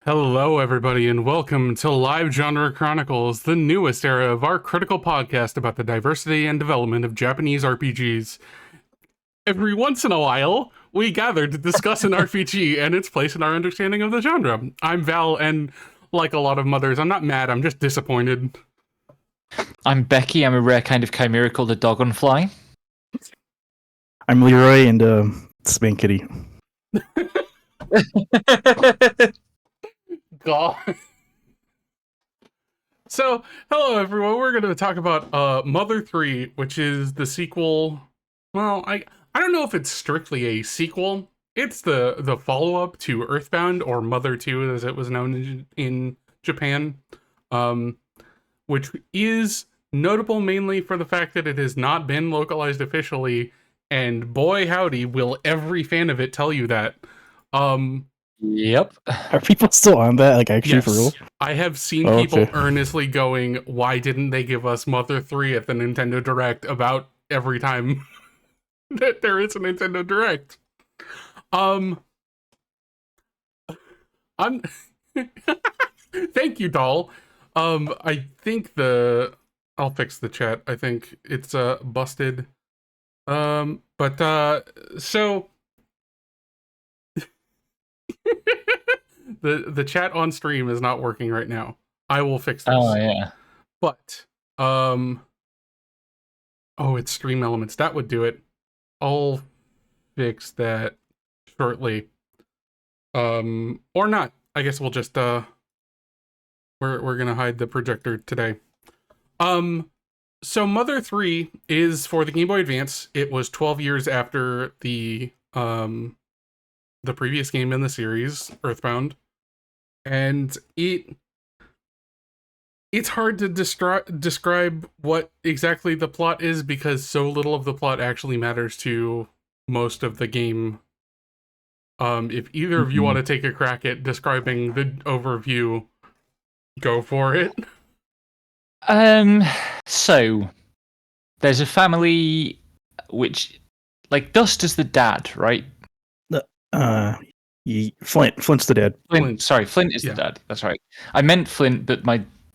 Hello, everybody, and welcome to Live Genre Chronicles, the newest era of our critical podcast about the diversity and development of Japanese RPGs. Every once in a while, we gather to discuss an RPG and its place in our understanding of the genre. I'm Val, and like a lot of mothers, I'm not mad, I'm just disappointed. I'm Becky. I'm a rare kind of chimera called a dragonfly. I'm Leroy, and Spank Kitty. God. So, hello everyone. We're going to talk about Mother 3, which is the sequel. Well, I don't know if it's strictly a sequel. It's the follow-up to Earthbound, or Mother 2 as it was known in Japan. Which is notable mainly for the fact that it has not been localized officially, and boy howdy will every fan of it tell you that. Yep. Are people still on that? Like, actually, Yes, for real? I have seen people earnestly going, why didn't they give us Mother 3 at the Nintendo Direct about every time that there is a Nintendo Direct? I'm Thank you, doll. I think I'll fix the chat. I think it's busted. So the chat on stream is not working right now. I will fix this. Oh yeah. But it's Stream Elements. That would do it. I'll fix that shortly. Or not. I guess we'll just we're gonna hide the projector today. So Mother 3 is for the Game Boy Advance. It was 12 years after the previous game in the series, Earthbound. And it's hard to describe what exactly the plot is, because so little of the plot actually matters to most of the game. If either of you want to take a crack at describing the overview, go for it. So there's a family which, like, Dust is the dad, right? Flint's the dad. Flint is the dad. That's right. I meant Flint, but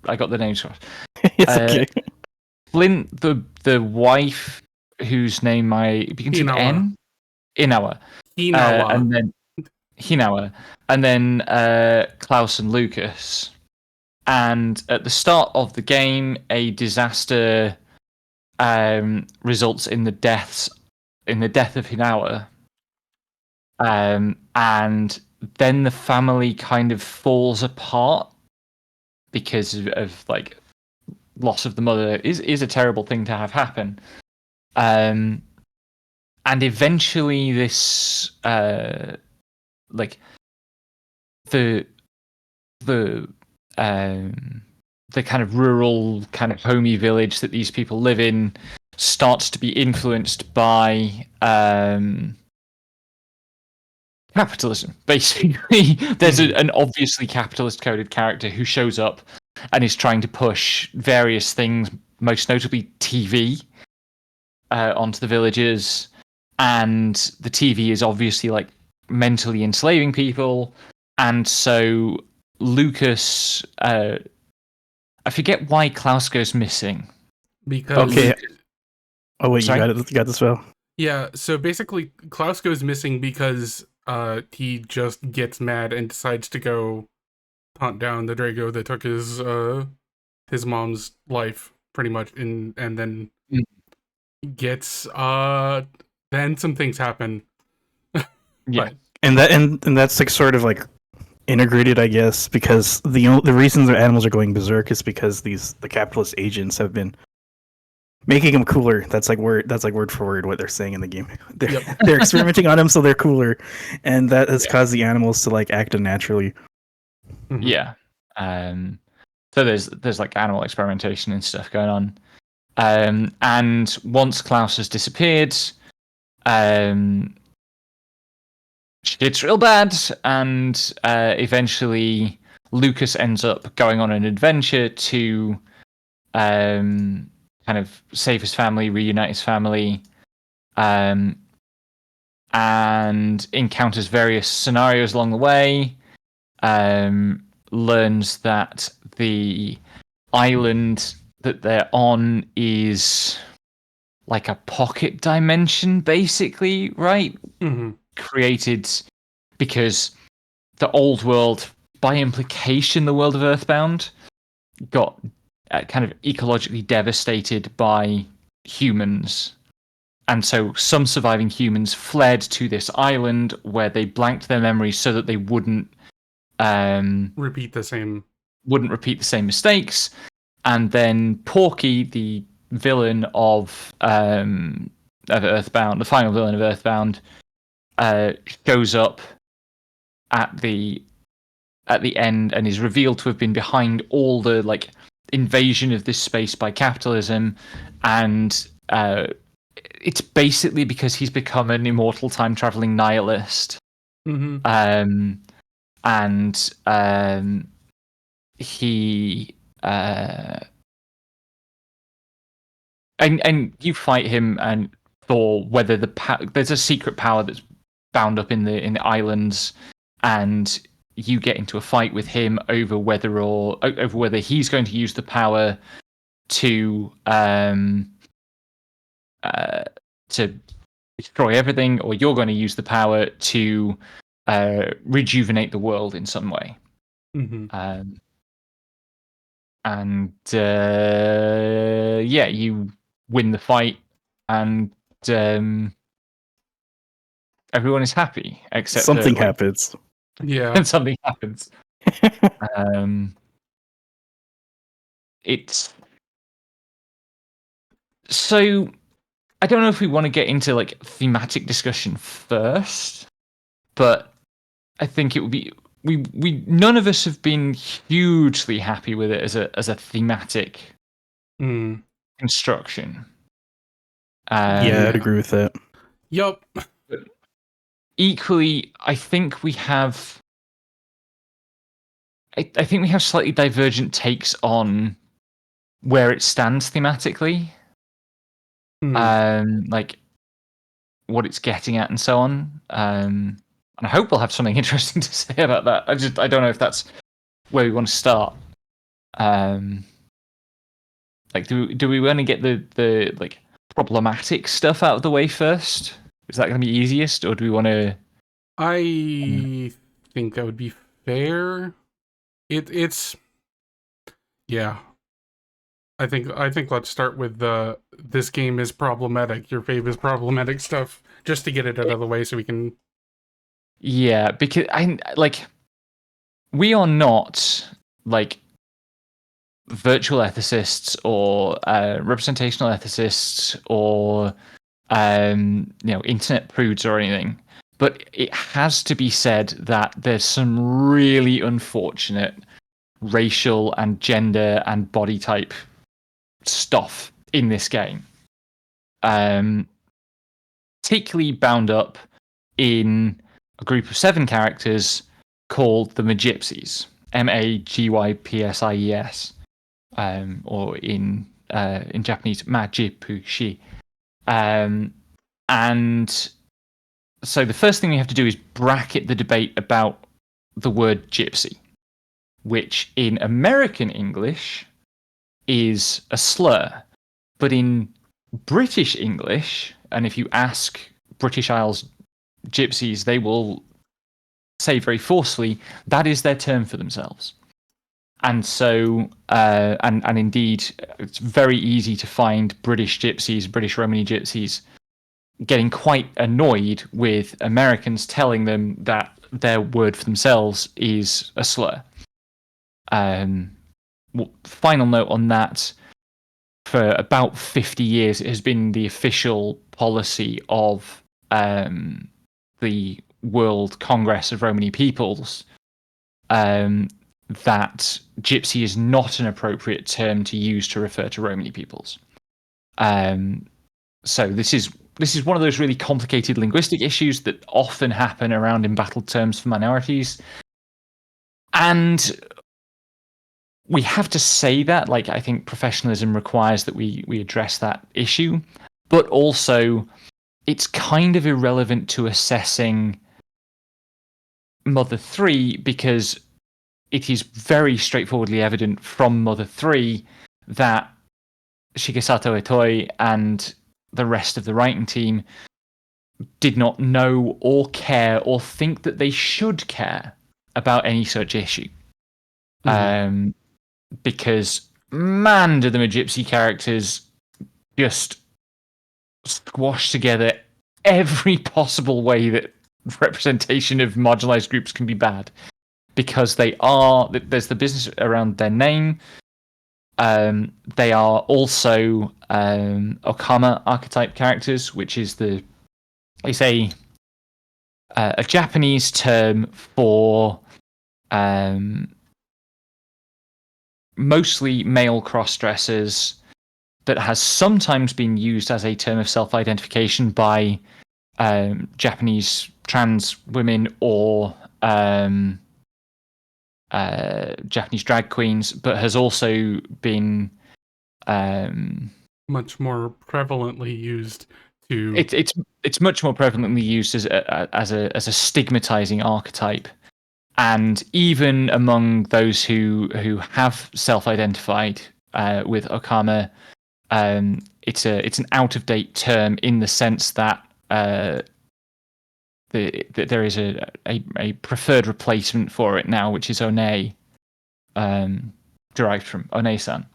I got the names wrong. It's okay. Flint, the wife whose name begins with N. Inawa. And then Hinawa. And then Klaus and Lucas. And at the start of the game, a disaster results in the death of Hinawa. And then the family kind of falls apart because of like loss of the mother is a terrible thing to have happen. And eventually this like the kind of rural, kind of homey village that these people live in starts to be influenced by capitalism. Basically, there's an obviously capitalist coded character who shows up and is trying to push various things, most notably TV, onto the villagers. And the TV is obviously like mentally enslaving people. And so Lucas, I forget why Klaus goes missing. Because Oh wait, sorry? You got this, Val? Yeah, so basically Klaus goes missing because he just gets mad and decides to go hunt down the Drago that took his mom's life, pretty much, and then gets then some things happen. Yeah. And that's like sort of like integrated, I guess, because the reason the animals are going berserk is because the capitalist agents have been making them cooler. That's like word for word what they're saying in the game. They're experimenting on them so they're cooler, and that has caused the animals to like act unnaturally. Yeah. So there's like animal experimentation and stuff going on. And once Klaus has disappeared, shit's real bad, and eventually Lucas ends up going on an adventure to kind of save his family, reunite his family, and encounters various scenarios along the way. learns that the island that they're on is like a pocket dimension, basically, right? Mm-hmm. Created because the old world, by implication, the world of Earthbound, got kind of ecologically devastated by humans. And so some surviving humans fled to this island where they blanked their memories so that they wouldn't Repeat the same mistakes. And then Porky, the villain of Earthbound, the final villain of Earthbound, shows up at the end and is revealed to have been behind all the like invasion of this space by capitalism, and it's basically because he's become an immortal time traveling nihilist. Mm-hmm. He and you fight him and for whether there's a secret power that's bound up in the islands, and you get into a fight with him over whether he's going to use the power to destroy everything, or you're going to use the power to rejuvenate the world in some way. Mm-hmm. You win the fight, and everyone is happy except something happens. Yeah. and something happens. It's so I don't know if we want to get into like thematic discussion first, but I think it would be we none of us have been hugely happy with it as a thematic construction. Yeah, I'd agree with that. Yup. Equally, I think we have slightly divergent takes on where it stands thematically. Like what it's getting at and so on. And I hope we'll have something interesting to say about that. I don't know if that's where we want to start. Like do we want to get the like problematic stuff out of the way first? Is that going to be easiest, or do we want to? I think that would be fair. It's yeah. I think let's start with this game is problematic. Your fave is problematic stuff, just to get it out of the way, so we can. Yeah, because we are not like virtual ethicists or representational ethicists or internet prudes or anything. But it has to be said that there's some really unfortunate racial and gender and body type stuff in this game. Particularly bound up in a group of 7 characters called the Magypsies. Magypsies. Or in Japanese, Majipushi. And so the first thing we have to do is bracket the debate about the word gypsy, which in American English is a slur. But in British English, and if you ask British Isles gypsies, they will say very forcefully that is their term for themselves. And so, and indeed, it's very easy to find British gypsies, British Romani gypsies, getting quite annoyed with Americans telling them that their word for themselves is a slur. Final note on that, for about 50 years, it has been the official policy of the World Congress of Romani Peoples that gypsy is not an appropriate term to use to refer to Romani peoples. So this is one of those really complicated linguistic issues that often happen around embattled terms for minorities. And we have to say that, like, I think professionalism requires that we address that issue, but also it's kind of irrelevant to assessing Mother 3 because it is very straightforwardly evident from Mother 3 that Shigesato Itoi and the rest of the writing team did not know or care or think that they should care about any such issue. Because, man, do the Magypsy characters just squash together every possible way that representation of marginalized groups can be bad. Because there's the business around their name. They are also Okama archetype characters, which is a Japanese term for mostly male cross-dressers that has sometimes been used as a term of self-identification by Japanese trans women or Japanese drag queens, but has also been much more prevalently used to. It's much more prevalently used as a stigmatizing archetype, and even among those who have self-identified with Okama, it's an out-of-date term in the sense that there is a preferred replacement for it now, which is One, derived from One-san.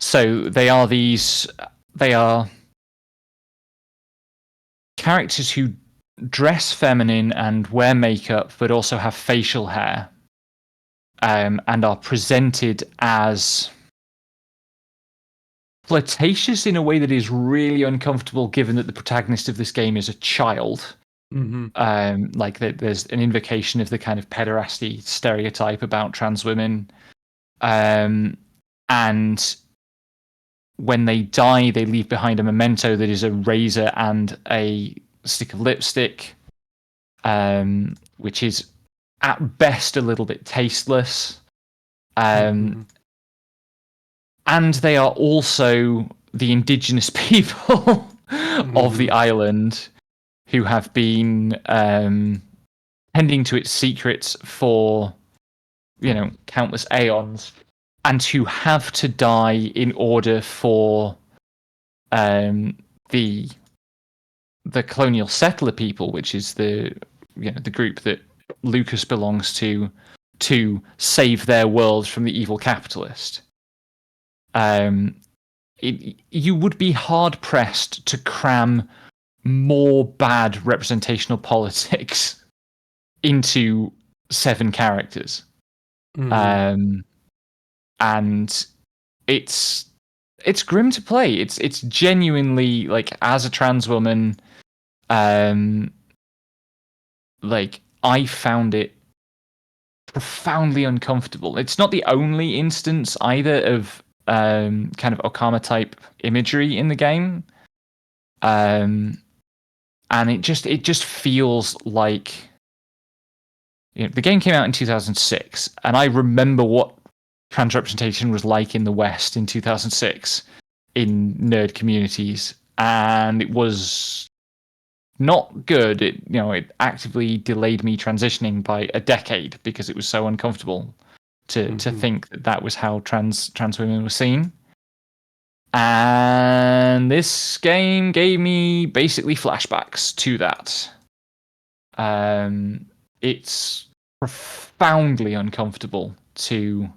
So they are characters who dress feminine and wear makeup, but also have facial hair, and are presented as flirtatious in a way that is really uncomfortable, given that the protagonist of this game is a child. Like there's an invocation of the kind of pederasty stereotype about trans women, and when they die, they leave behind a memento that is a razor and a stick of lipstick, which is at best a little bit tasteless. And they are also the indigenous people of the island who have been tending to its secrets for, countless aeons, and who have to die in order for the colonial settler people, which is the group that Lucas belongs to save their world from the evil capitalist. You would be hard pressed to cram more bad representational politics into 7 characters. And it's grim to play. It's genuinely, like, as a trans woman, like, I found it profoundly uncomfortable. It's not the only instance either of kind of Okama type imagery in the game, and it just feels like, the game came out in 2006, and I remember what trans representation was like in the West in 2006 in nerd communities, and it was not good. It actively delayed me transitioning by a decade because it was so uncomfortable to think that was how trans women were seen. And this game gave me basically flashbacks to that. It's profoundly uncomfortable to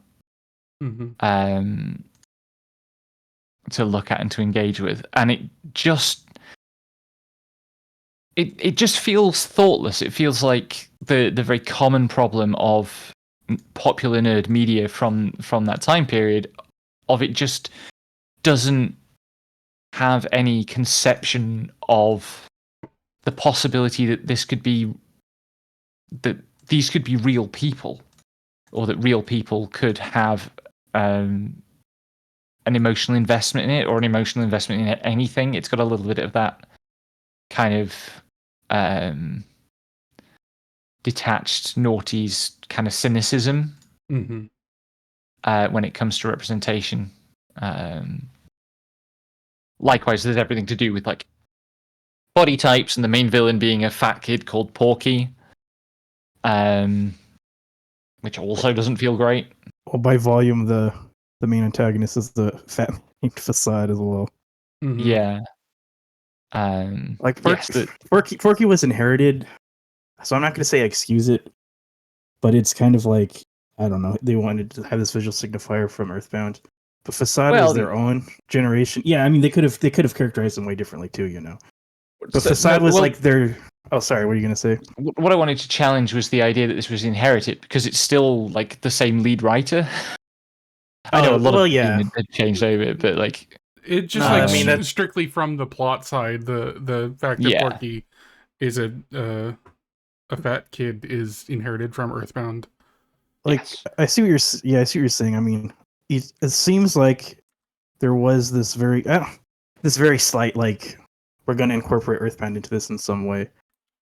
look at and to engage with, and it just feels thoughtless. It feels like the very common problem of popular nerd media from that time period, of it just doesn't have any conception of the possibility that these could be real people, or that real people could have an emotional investment in it, or an emotional investment in anything. It's got a little bit of that kind of detached noughties kind of cynicism when it comes to representation. Likewise, there's everything to do with, like, body types, and the main villain being a fat kid called Porky. which also doesn't feel great. Well, by volume, the main antagonist is the fat named Facade as well. Mhm. Yeah. Like yes, Forky was inherited, so I'm not going to say excuse it, but it's kind of like, I don't know. They wanted to have this visual signifier from Earthbound, but Facade was their own generation. Yeah, I mean they could have characterized them way differently too, you know. But Facade was like their. Oh, sorry. What are you going to say? What I wanted to challenge was the idea that this was inherited, because it's still like the same lead writer. I know a lot of them had changed over, but like it just I mean, that's strictly from the plot side. The fact that Forky is a fat kid is inherited from Earthbound. Like, I see what you're saying. I mean, it seems like there was this very slight, like, we're going to incorporate Earthbound into this in some way.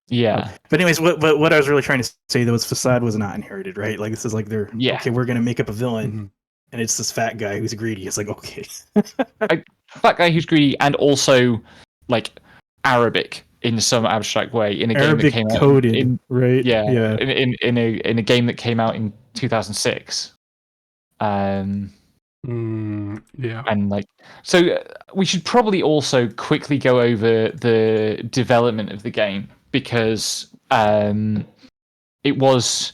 Yeah. But anyways, what I was really trying to say though is Facade was not inherited, right? Like, this is like okay, we're going to make up a villain, and it's this fat guy who's greedy. It's like, okay, fat guy who's greedy, and also like Arabic in some abstract way in a game that came out coded, right? Yeah. In a game that came out in 2006. Yeah. And like, so we should probably also quickly go over the development of the game, because it was,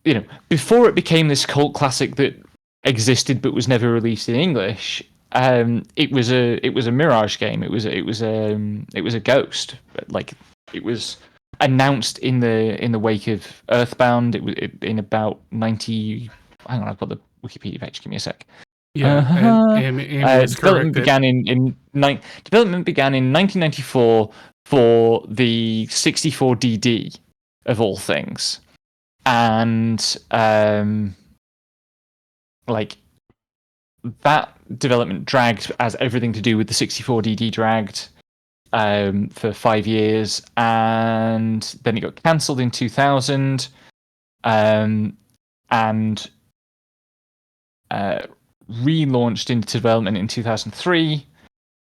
you know, before it became this cult classic that existed but was never released in English. It was a Mirage game. It was a Ghost. Like, it was announced in the wake of Earthbound. It was in about 90. Hang on, I've got the Wikipedia page. Give me a sec. Yeah, and development began in 1994 for the 64DD, of all things, and like, that development dragged, as everything to do with the 64DD dragged, for 5 years, and then it got cancelled in 2000, and relaunched into development in 2003,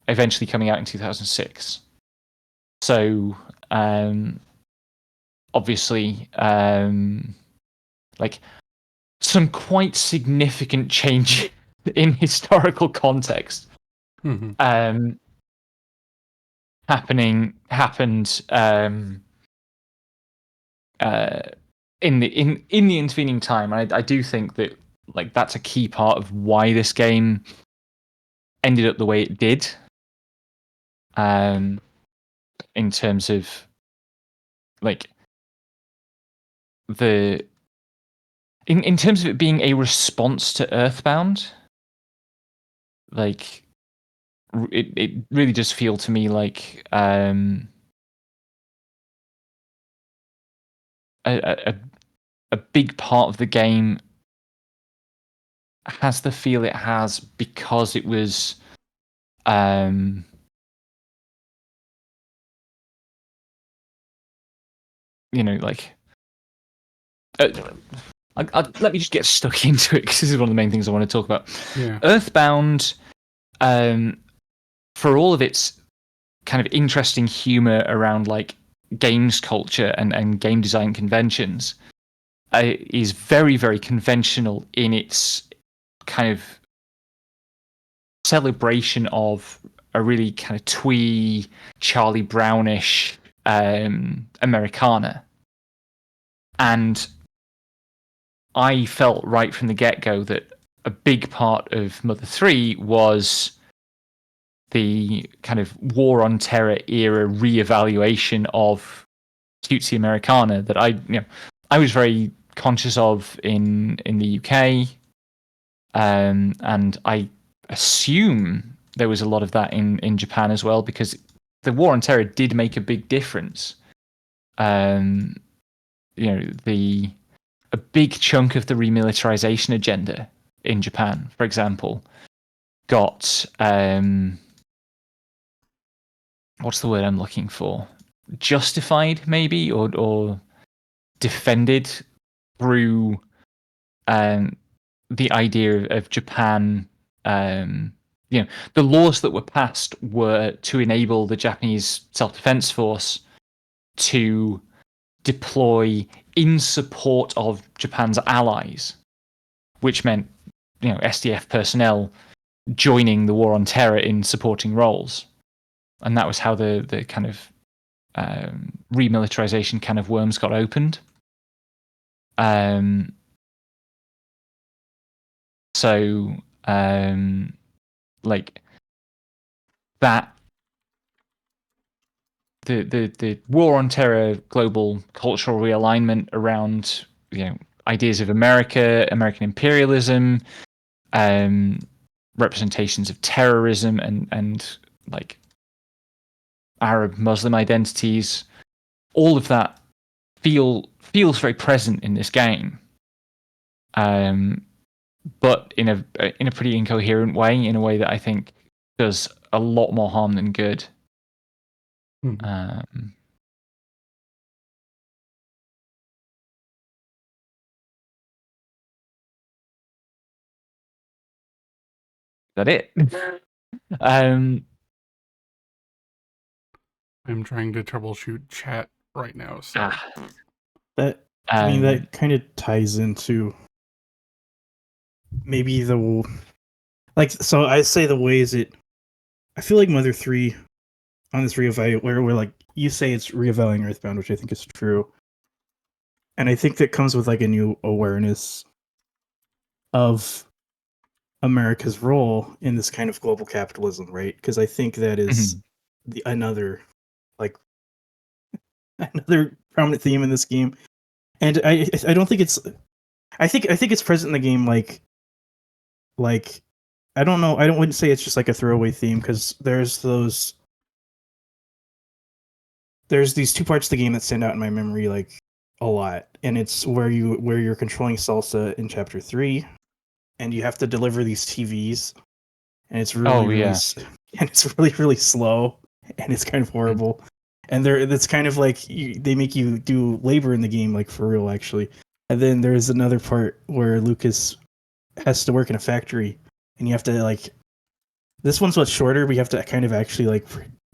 eventually coming out in 2006. So, obviously, like, some quite significant change in historical context happened in the intervening time. I do think that, like, that's a key part of why this game ended up the way it did. In terms of, like, in terms of it being a response to Earthbound, like, it really does feel to me like a big part of the game has the feel it has because it was you know, like, let me just get stuck into it, because this is one of the main things I want to talk about. Yeah. Earthbound, for all of its kind of interesting humor around, like, games culture and game design conventions, is very, very conventional in its kind of celebration of a really kind of twee, Charlie Brownish Americana. And I felt right from the get-go that a big part of Mother 3 was the kind of War on Terror era re-evaluation of cutesy Americana that I was very conscious of in the UK, and I assume there was a lot of that in Japan as well, because the War on Terror did make a big difference. A big chunk of the remilitarization agenda in Japan, for example, got what's the word I'm looking for? Justified, maybe, or defended through the idea of Japan. The laws that were passed were to enable the Japanese self-defense force to deploy in support of Japan's allies, which meant, SDF personnel joining the war on terror in supporting roles. And that was how the kind of remilitarization can of worms got opened. Like that, the war on terror, global cultural realignment around ideas of American imperialism, representations of terrorism, and like Arab Muslim identities, all of that feels very present in this game, but in a pretty incoherent way, in a way that I think does a lot more harm than good. Mm-hmm. That it? I'm trying to troubleshoot chat right now, so That I mean that kind of ties into maybe so I say the ways I feel like Mother 3 on this reevaluate where like you say it's reevaluating Earthbound, which I think is true. And I think that comes with like a new awareness of America's role in this kind of global capitalism, right? Because I think that is another prominent theme in this game. And I don't think it's I think it's present in the game like I don't know, wouldn't say it's just like a throwaway theme, because there's these two parts of the game that stand out in my memory like a lot, and it's where you're controlling Salsa in chapter 3, and you have to deliver these TVs, and it's really and it's really slow, and it's kind of horrible. And it's kind of like they make you do labor in the game, like for real actually. And then there's another part where Lucas has to work in a factory, and you have to like, this one's much shorter, but you have to kind of actually like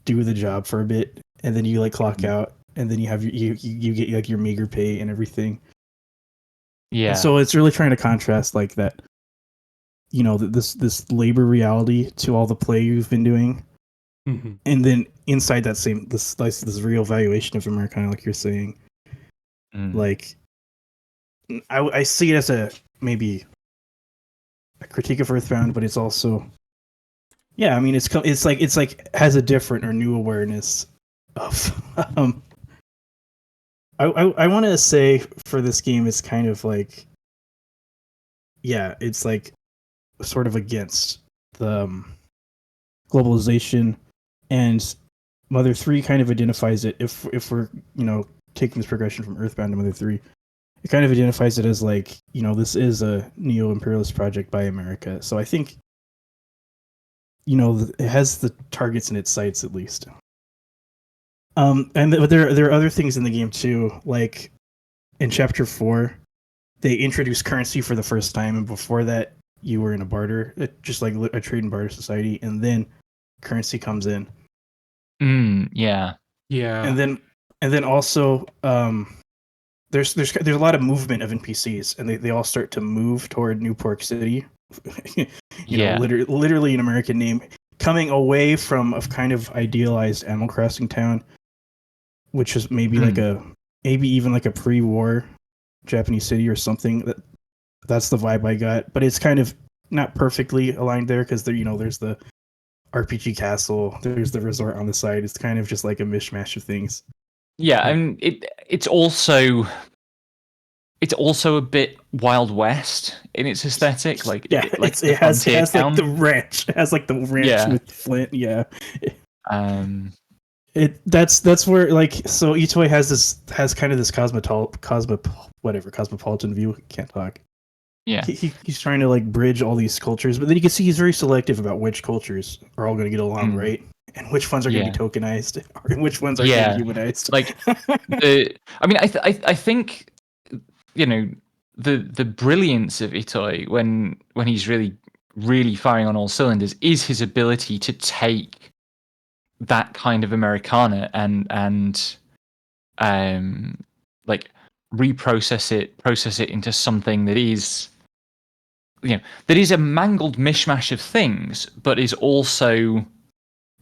do the job for a bit, and then you like clock out, and then you have you get like your meager pay and everything. Yeah. And so it's really trying to contrast like that, this labor reality to all the play you've been doing. Mm-hmm. And then inside that same this real valuation of Americana, like you're saying, like I see it as maybe a critique of Earthbound, but it's also, I mean, it's like has a different or new awareness of. I want to say for this game, it's kind of like, it's like sort of against the globalization. And Mother 3 kind of identifies it, if we're, taking this progression from Earthbound to Mother 3, it kind of identifies it as like, this is a neo-imperialist project by America. So I think, it has the targets in its sights at least. But there are other things in the game too, like in chapter 4, they introduce currency for the first time, and before that you were in a barter, just like a trade and barter society, and then currency comes in. Yeah. And then also there's a lot of movement of NPCs, and they all start to move toward New Pork City. Literally an American name, coming away from a kind of idealized Animal Crossing town, which is maybe maybe even like a pre-war Japanese city or something. That's the vibe I got, but it's kind of not perfectly aligned there, because there's the RPG castle, there's the resort on the side. It's kind of just like a mishmash of things. Yeah, and it's also a bit Wild West in its aesthetic. Like, it has like the ranch. It has like the ranch with Flint. Yeah. That's where, like, so Itoi has kind of this cosmopolitan view. Can't talk. Yeah. He's trying to like bridge all these cultures, but then you can see he's very selective about which cultures are all going to get along, right? And which ones are going to be tokenized, and which ones are going to be humanized. Like, I think, the brilliance of Itoi when he's really firing on all cylinders is his ability to take that kind of Americana and like process it into something that is, that is a mangled mishmash of things, but is also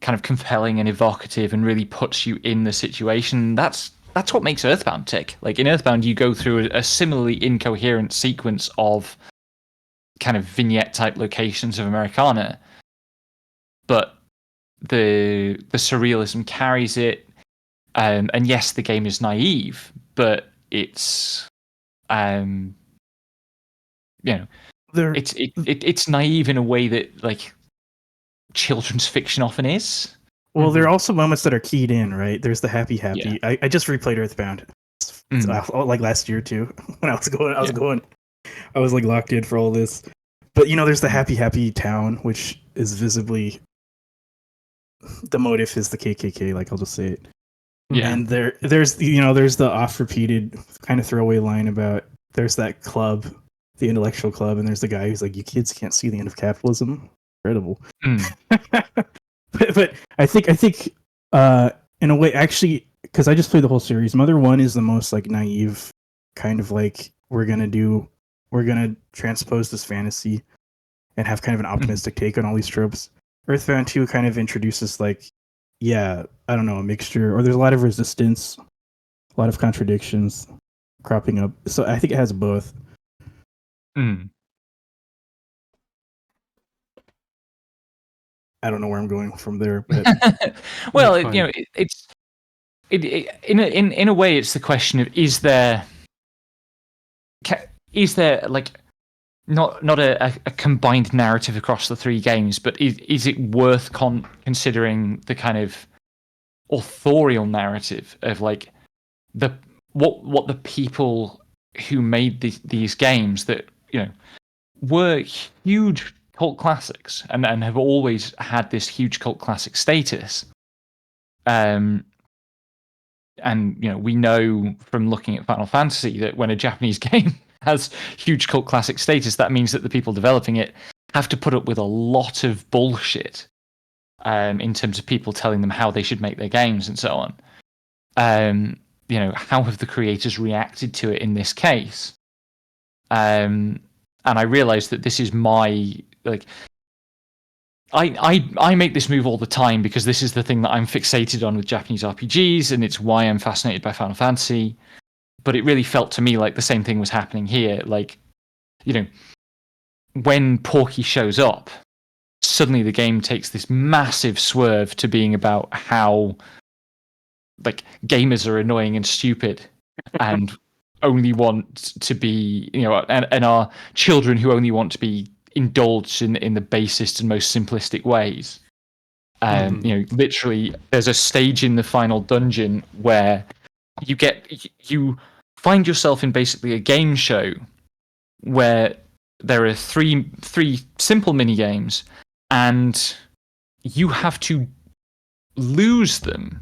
kind of compelling and evocative and really puts you in the situation. That's what makes Earthbound tick. Like in Earthbound, you go through a similarly incoherent sequence of kind of vignette type locations of Americana, but the surrealism carries it. And yes, the game is naive, but it's it's naive in a way that like children's fiction often is. Well, there are also moments that are keyed in, right? There's the happy. Yeah. I just replayed Earthbound, like last year too. When I was like locked in for all this. But there's the happy town, which is visibly the motive is the KKK. Like I'll just say it. Yeah. And there's the oft repeated kind of throwaway line about there's that club, the intellectual club, and there's the guy who's like, "You kids can't see the end of capitalism." Incredible. But I think in a way, actually, because I just played the whole series, Mother 1 is the most like naive, kind of like we're gonna transpose this fantasy and have kind of an optimistic take on all these tropes. Earthbound 2 kind of introduces like, I don't know, a mixture, or there's a lot of resistance, a lot of contradictions cropping up. So I think it has both. I don't know where I'm going from there, but well, it's in a way, it's the question of is there like not a combined narrative across the three games, but is it worth considering the kind of authorial narrative of like what the people who made these games that were huge cult classics and have always had this huge cult classic status. And we know from looking at Final Fantasy that when a Japanese game has huge cult classic status, that means that the people developing it have to put up with a lot of bullshit in terms of people telling them how they should make their games and so on. How have the creators reacted to it in this case? And I realized that this is my I make this move all the time because this is the thing that I'm fixated on with Japanese RPGs, and it's why I'm fascinated by Final Fantasy. But it really felt to me like the same thing was happening here. Like, when Porky shows up, suddenly the game takes this massive swerve to being about how like gamers are annoying and stupid and only want to be, and are children who only want to be indulged in the basest and most simplistic ways. Literally, there's a stage in the final dungeon where you find yourself in basically a game show where there are three simple mini games, and you have to lose them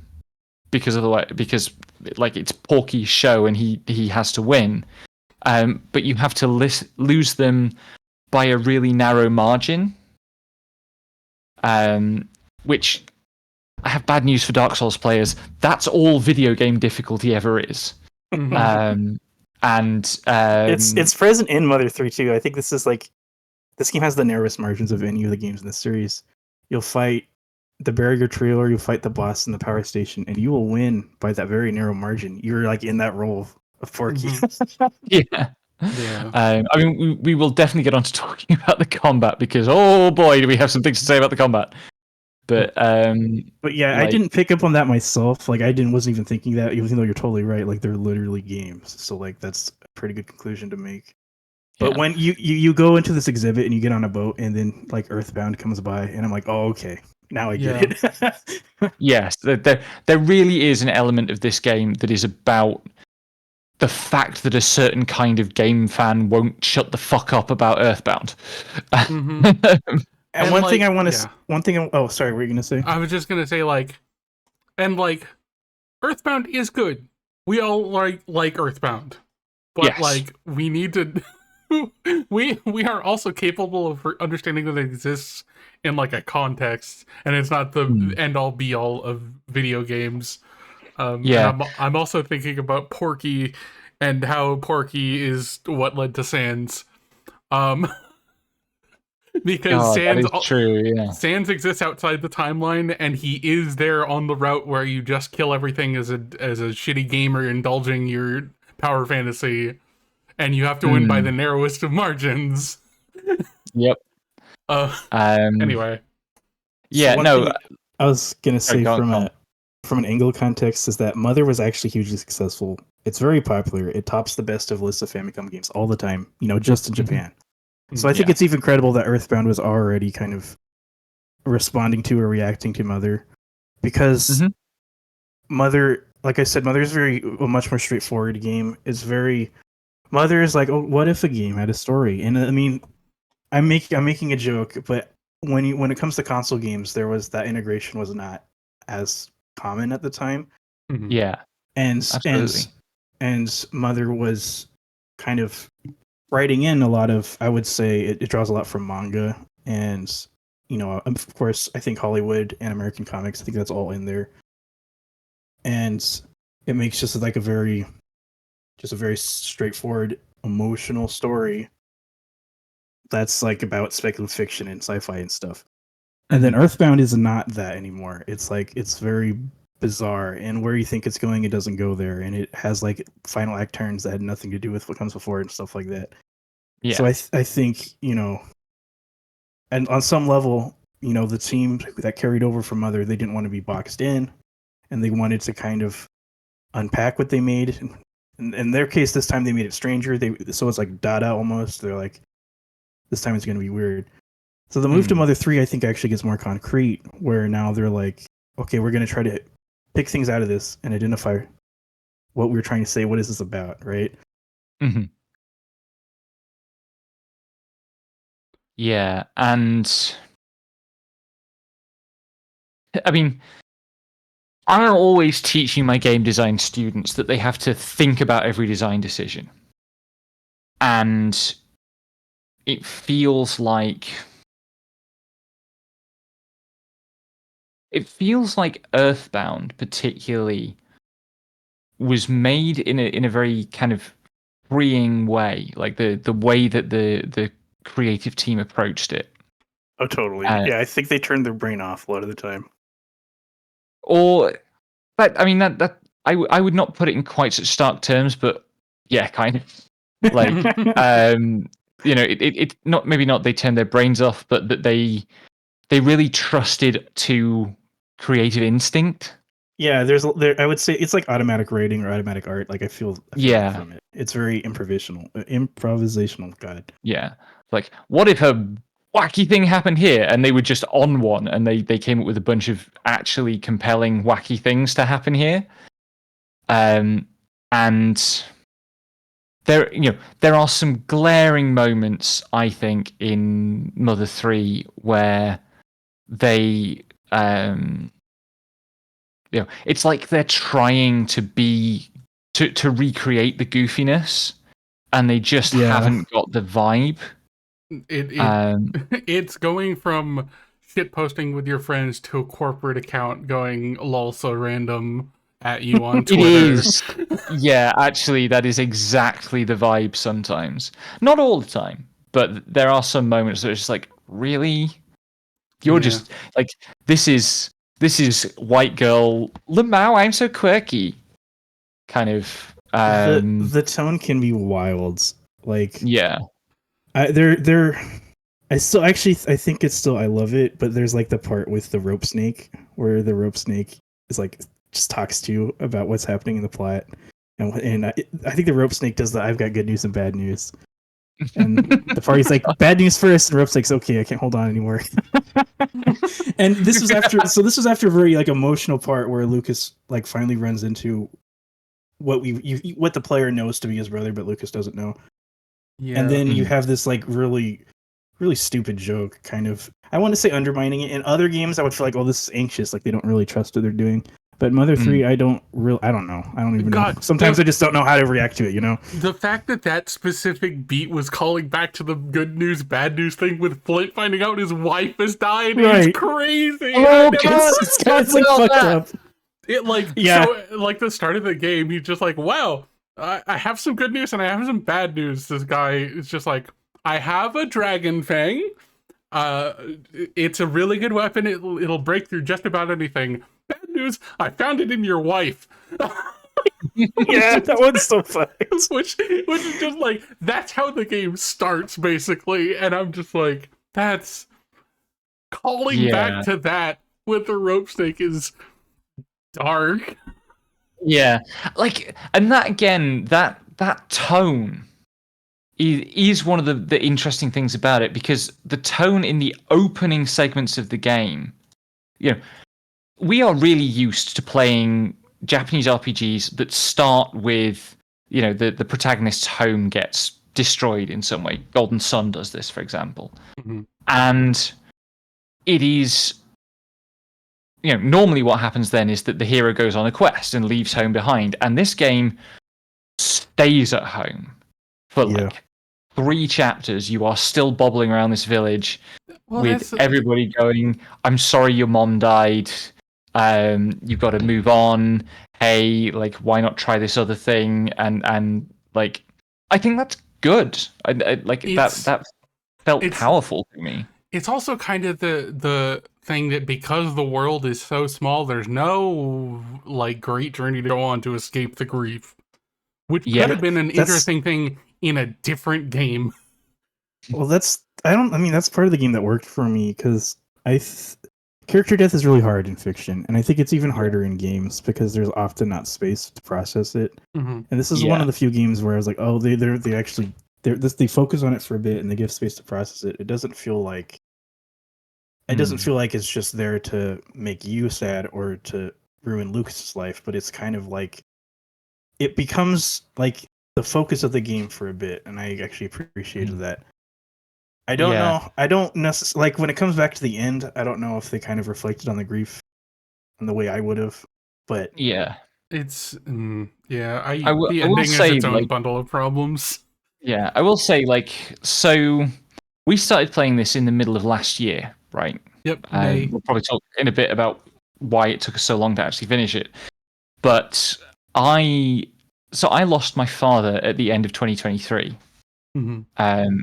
because it's Porky's show and he has to win. But you have to lose them by a really narrow margin. Which I have bad news for Dark Souls players. That's all video game difficulty ever is. It's present in Mother 3 too. I think this game has the narrowest margins of any of the games in the series. You'll fight the barrier trailer, you'll fight the boss in the power station, and you will win by that very narrow margin. You're like in that role of Porky. Yeah. I mean, we will definitely get on to talking about the combat because, oh boy, do we have some things to say about the combat. But yeah, I didn't pick up on that myself. Like, wasn't even thinking that, even though you're totally right. Like, they're literally games. So, like, that's a pretty good conclusion to make. But when you go into this exhibit and you get on a boat, and then like Earthbound comes by, and I'm like, oh, okay, now I get it. Yes, there really is an element of this game that is about the fact that a certain kind of game fan won't shut the fuck up about Earthbound. And one thing I want to, oh, sorry, what were you gonna say? I was just gonna say Earthbound is good. We all like Earthbound, but yes. we need to. we are also capable of understanding that it exists in a context, and it's not the end all be all of video games. Yeah. And I'm also thinking about Porky and how Porky is what led to Sans. Um, because God, that is true. Yeah. Sans exists outside the timeline, and he is there on the route where you just kill everything as a shitty gamer indulging your power fantasy, and you have to win by the narrowest of margins. Yep. Anyway. Yeah. So one No. thing I was gonna say go on. from an angle context is that Mother was actually hugely successful. It's very popular. It tops the best of lists of Famicom games all the time. Just in Japan. So I think it's even credible that Earthbound was already kind of responding to or reacting to Mother, because Mother, like I said, Mother is a much more straightforward game. Mother is like, oh, what if a game had a story? And I mean, I'm making a joke, but when it comes to console games, that integration was not as common at the time. Yeah, absolutely. And Mother was kind of writing in a lot of, I would say it draws a lot from manga, and of course I think Hollywood and American comics, I think that's all in there, and it makes just like a very straightforward emotional story that's like about speculative fiction and sci-fi and stuff. And then Earthbound is not that anymore. It's like, it's very bizarre, and where you think it's going, it doesn't go there, and it has like final act turns that had nothing to do with what comes before it and stuff like that. Yeah. So I think, and on some level, the team that carried over from Mother, they didn't want to be boxed in, and they wanted to kind of unpack what they made. And in their case, this time they made it stranger. So it's like Dada almost. They're like, this time it's going to be weird. So the move to Mother 3, I think, actually gets more concrete, where now they're like, okay, we're going to try to pick things out of this and identify what we're trying to say. What is this about, right? Yeah, and I mean, I'm always teaching my game design students that they have to think about every design decision. And it feels like Earthbound particularly was made in a very kind of freeing way, like the way that the creative team approached it. Oh, totally. Yeah, I think they turned their brain off a lot of the time. But I mean that I would not put it in quite such stark terms, but yeah, kind of like it not, maybe not they turned their brains off, but that they really trusted to creative instinct. Yeah, I would say it's like automatic writing or automatic art. Like I feel that from it. It's very improvisational. God. Yeah, like what if a wacky thing happened here, and they were just on one, and they came up with a bunch of actually compelling wacky things to happen here. And there are some glaring moments, I think, in Mother 3 where they it's like they're trying to recreate the goofiness, and they just haven't got the vibe. It's going from shit posting with your friends to a corporate account going lol so random at you on Twitter. It is. Yeah, actually, that is exactly the vibe sometimes. Not all the time, but there are some moments that are just like, really? You're just like, this is white girl Lamau, I'm so quirky kind of. The tone can be wild. Like, yeah. I think it's still, I love it, but there's like the part with the rope snake where the rope snake is like just talks to you about what's happening in the plot, and I think the rope snake does the I've got good news and bad news, and the party's like bad news first, and rope snake's okay, I can't hold on anymore. And this was after a very like emotional part where Lucas like finally runs into what the player knows to be his brother, but Lucas doesn't know. Yeah. And then you have this like really, really stupid joke, kind of. I want to say undermining it. In other games, I would feel like, oh, this is anxious, like they don't really trust what they're doing. But Mother 3, I don't know. I don't even know. Sometimes I just don't know how to react to it, The fact that specific beat was calling back to the good news, bad news thing with Flint finding out his wife has died is crazy. Oh, God, it's like fucked up. It like Yeah. so like the start of the game, he's just like, wow, I have some good news and I have some bad news. This guy is just like, I have a dragon fang. Uh, it's a really good weapon. It'll break through just about anything. Bad news, I found it in your wife. Yeah, that one's so fucked. which is just like that's how the game starts basically, and I'm just like, that's calling back Yeah, to that with the rope snake is dark. yeah. Like, and that again, that tone is one of the interesting things about it, because the tone in the opening segments of the game, you know, we are really used to playing Japanese RPGs that start with, the protagonist's home gets destroyed in some way. Golden Sun does this, for example. Mm-hmm. And it is, normally what happens then is that the hero goes on a quest and leaves home behind. And this game stays at home for Yeah. like 3 chapters. You are still bobbling around this village with everybody going, I'm sorry your mom died. You've got to move on. Hey, like, why not try this other thing? And like, I think that's good. I like that felt powerful to me. It's also kind of the thing that because the world is so small, there's no like great journey to go on to escape the grief, which could have been an interesting thing in a different game. Well, that's part of the game that worked for me, because character death is really hard in fiction, and I think it's even harder in games because there's often not space to process it. Mm-hmm. And this is one of the few games where I was like, oh, they focus on it for a bit and they give space to process it. It doesn't feel like it's just there to make you sad or to ruin Lucas's life, but it's kind of like it becomes like the focus of the game for a bit, and I actually appreciated that. I don't know. I don't necessarily like when it comes back to the end. I don't know if they kind of reflected on the grief in the way I would have, but it's the I will ending is say, its own like, bundle of problems. Yeah, I will say, like, so we started playing this in the middle of last year, right? Yep. We'll probably talk in a bit about why it took us so long to actually finish it. But I lost my father at the end of 2023. Mm-hmm.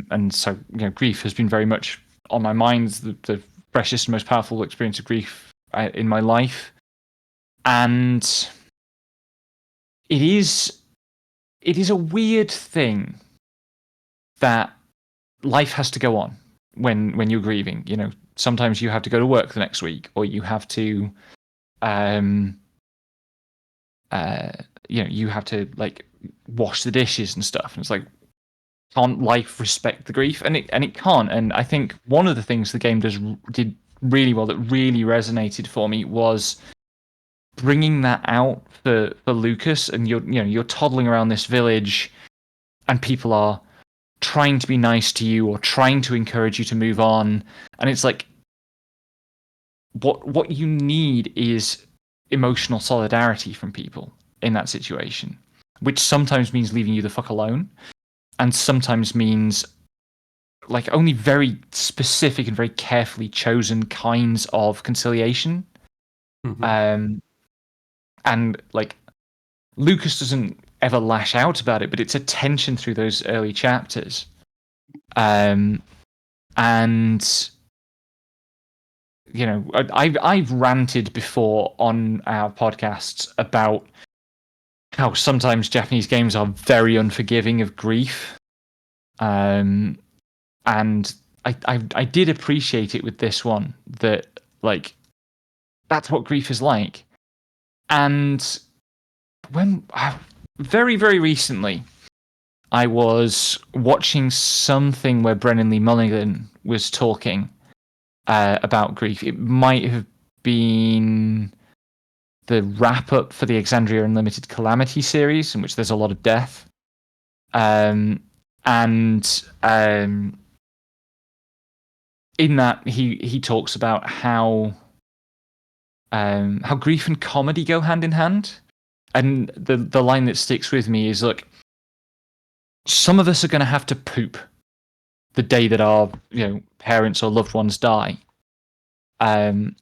And so, grief has been very much on my mind, the freshest and most powerful experience of grief in my life. And it is a weird thing that life has to go on when you're grieving. Sometimes you have to go to work the next week, or you have to, you have to like wash the dishes and stuff. And it's like, can't life respect the grief? And it can't. And I think one of the things the game did really well, that really resonated for me, was bringing that out for Lucas. And you're toddling around this village, and people are trying to be nice to you or trying to encourage you to move on. And it's like, what you need is emotional solidarity from people in that situation, which sometimes means leaving you the fuck alone, and sometimes means like only very specific and very carefully chosen kinds of conciliation. Mm-hmm. And like, Lucas doesn't ever lash out about it, but it's a tension through those early chapters. And I've ranted before on our podcasts about how sometimes Japanese games are very unforgiving of grief. And I did appreciate it with this one, that like that's what grief is like. And when very, very recently, I was watching something where Brennan Lee Mulligan was talking about grief. It might have been the wrap up for the Exandria Unlimited Calamity series, in which there's a lot of death. And in that, he talks about how grief and comedy go hand in hand. And the line that sticks with me is, look, some of us are going to have to poop the day that our parents or loved ones die. And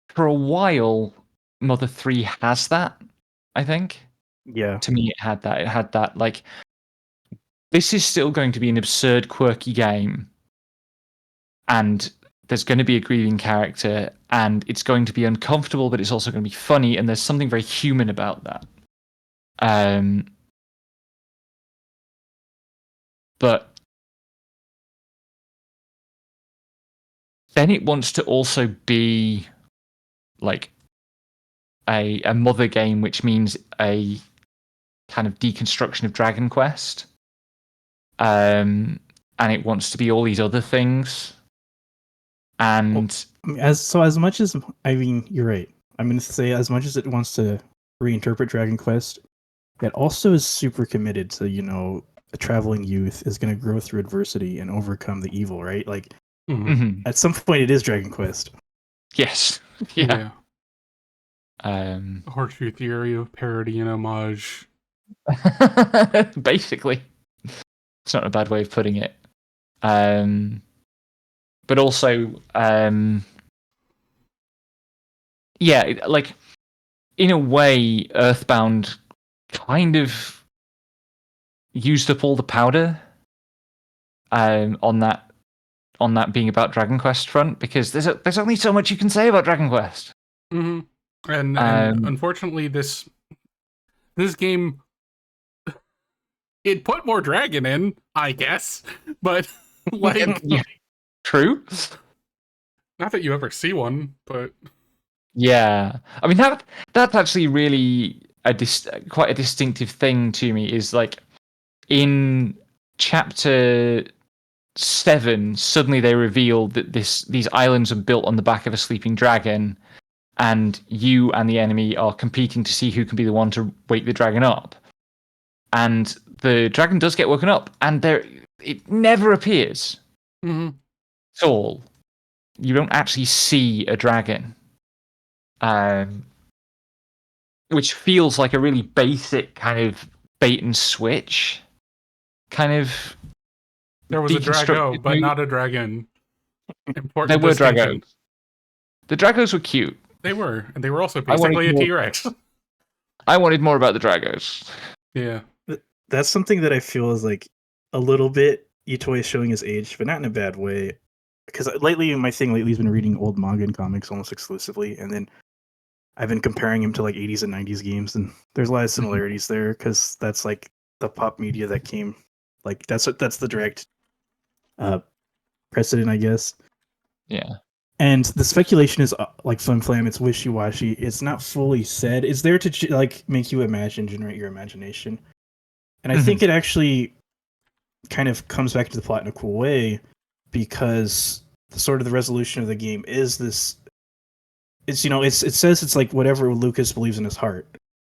for a while, Mother 3 has that, I think. Yeah. To me, it had that. It had that, like, this is still going to be an absurd, quirky game, and there's going to be a grieving character, and it's going to be uncomfortable, but it's also going to be funny, and there's something very human about that. But then it wants to also be like a mother game, which means a kind of deconstruction of Dragon Quest. And it wants to be all these other things. And as much as I mean, you're right. I'm going to say as much as it wants to reinterpret Dragon Quest, it also is super committed to, you know, a traveling youth is going to grow through adversity and overcome the evil, right? Like at some point, it is Dragon Quest. Yes, yeah. Horseshoe Theory, parody and homage. Basically, it's not a bad way of putting it. But also, yeah, like in a way, Earthbound kind of used up all the powder on that being about Dragon Quest front, because there's only so much you can say about Dragon Quest. Mm-hmm. And unfortunately, this game, it put more dragon in, I guess, but like, yeah, true. Not that you ever see one, but yeah, I mean that's actually really quite a distinctive thing to me. Is like in chapter 7, suddenly they reveal that these islands are built on the back of a sleeping dragon, and you and the enemy are competing to see who can be the one to wake the dragon up. And the dragon does get woken up, and it never appears at all. You don't actually see a dragon, which feels like a really basic kind of bait and switch kind of. There was a Drago, but not a dragon. Important. There were Dragos. The Dragos were cute. They were, and they were also basically a T-Rex. I wanted more about the Dragos. Yeah. That's something that I feel is like a little bit Itoi showing his age, but not in a bad way. Because lately, my thing lately has been reading old manga and comics almost exclusively, and then I've been comparing him to like 80s and 90s games, and there's a lot of similarities there, because that's like the pop media that came, like that's the direct precedent, I guess. Yeah. And the speculation is like Flim Flam. It's wishy-washy. It's not fully said. It's there to like make you imagine, generate your imagination. And I think it actually kind of comes back to the plot in a cool way, because the resolution of the game is this. It's, you know, it says it's like whatever Lucas believes in his heart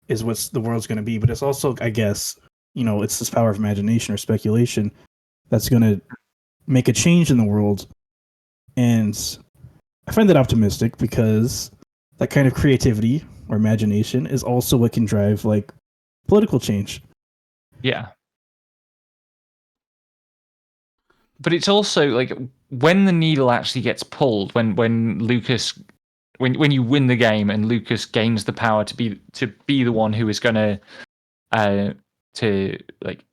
is what the world's going to be, but it's also, I guess, you know, it's this power of imagination or speculation that's going to make a change in the world. And I find that optimistic, because that kind of creativity or imagination is also what can drive like political change. Yeah. But it's also like when the needle actually gets pulled, when Lucas, when you win the game and Lucas gains the power to be the one who is going to like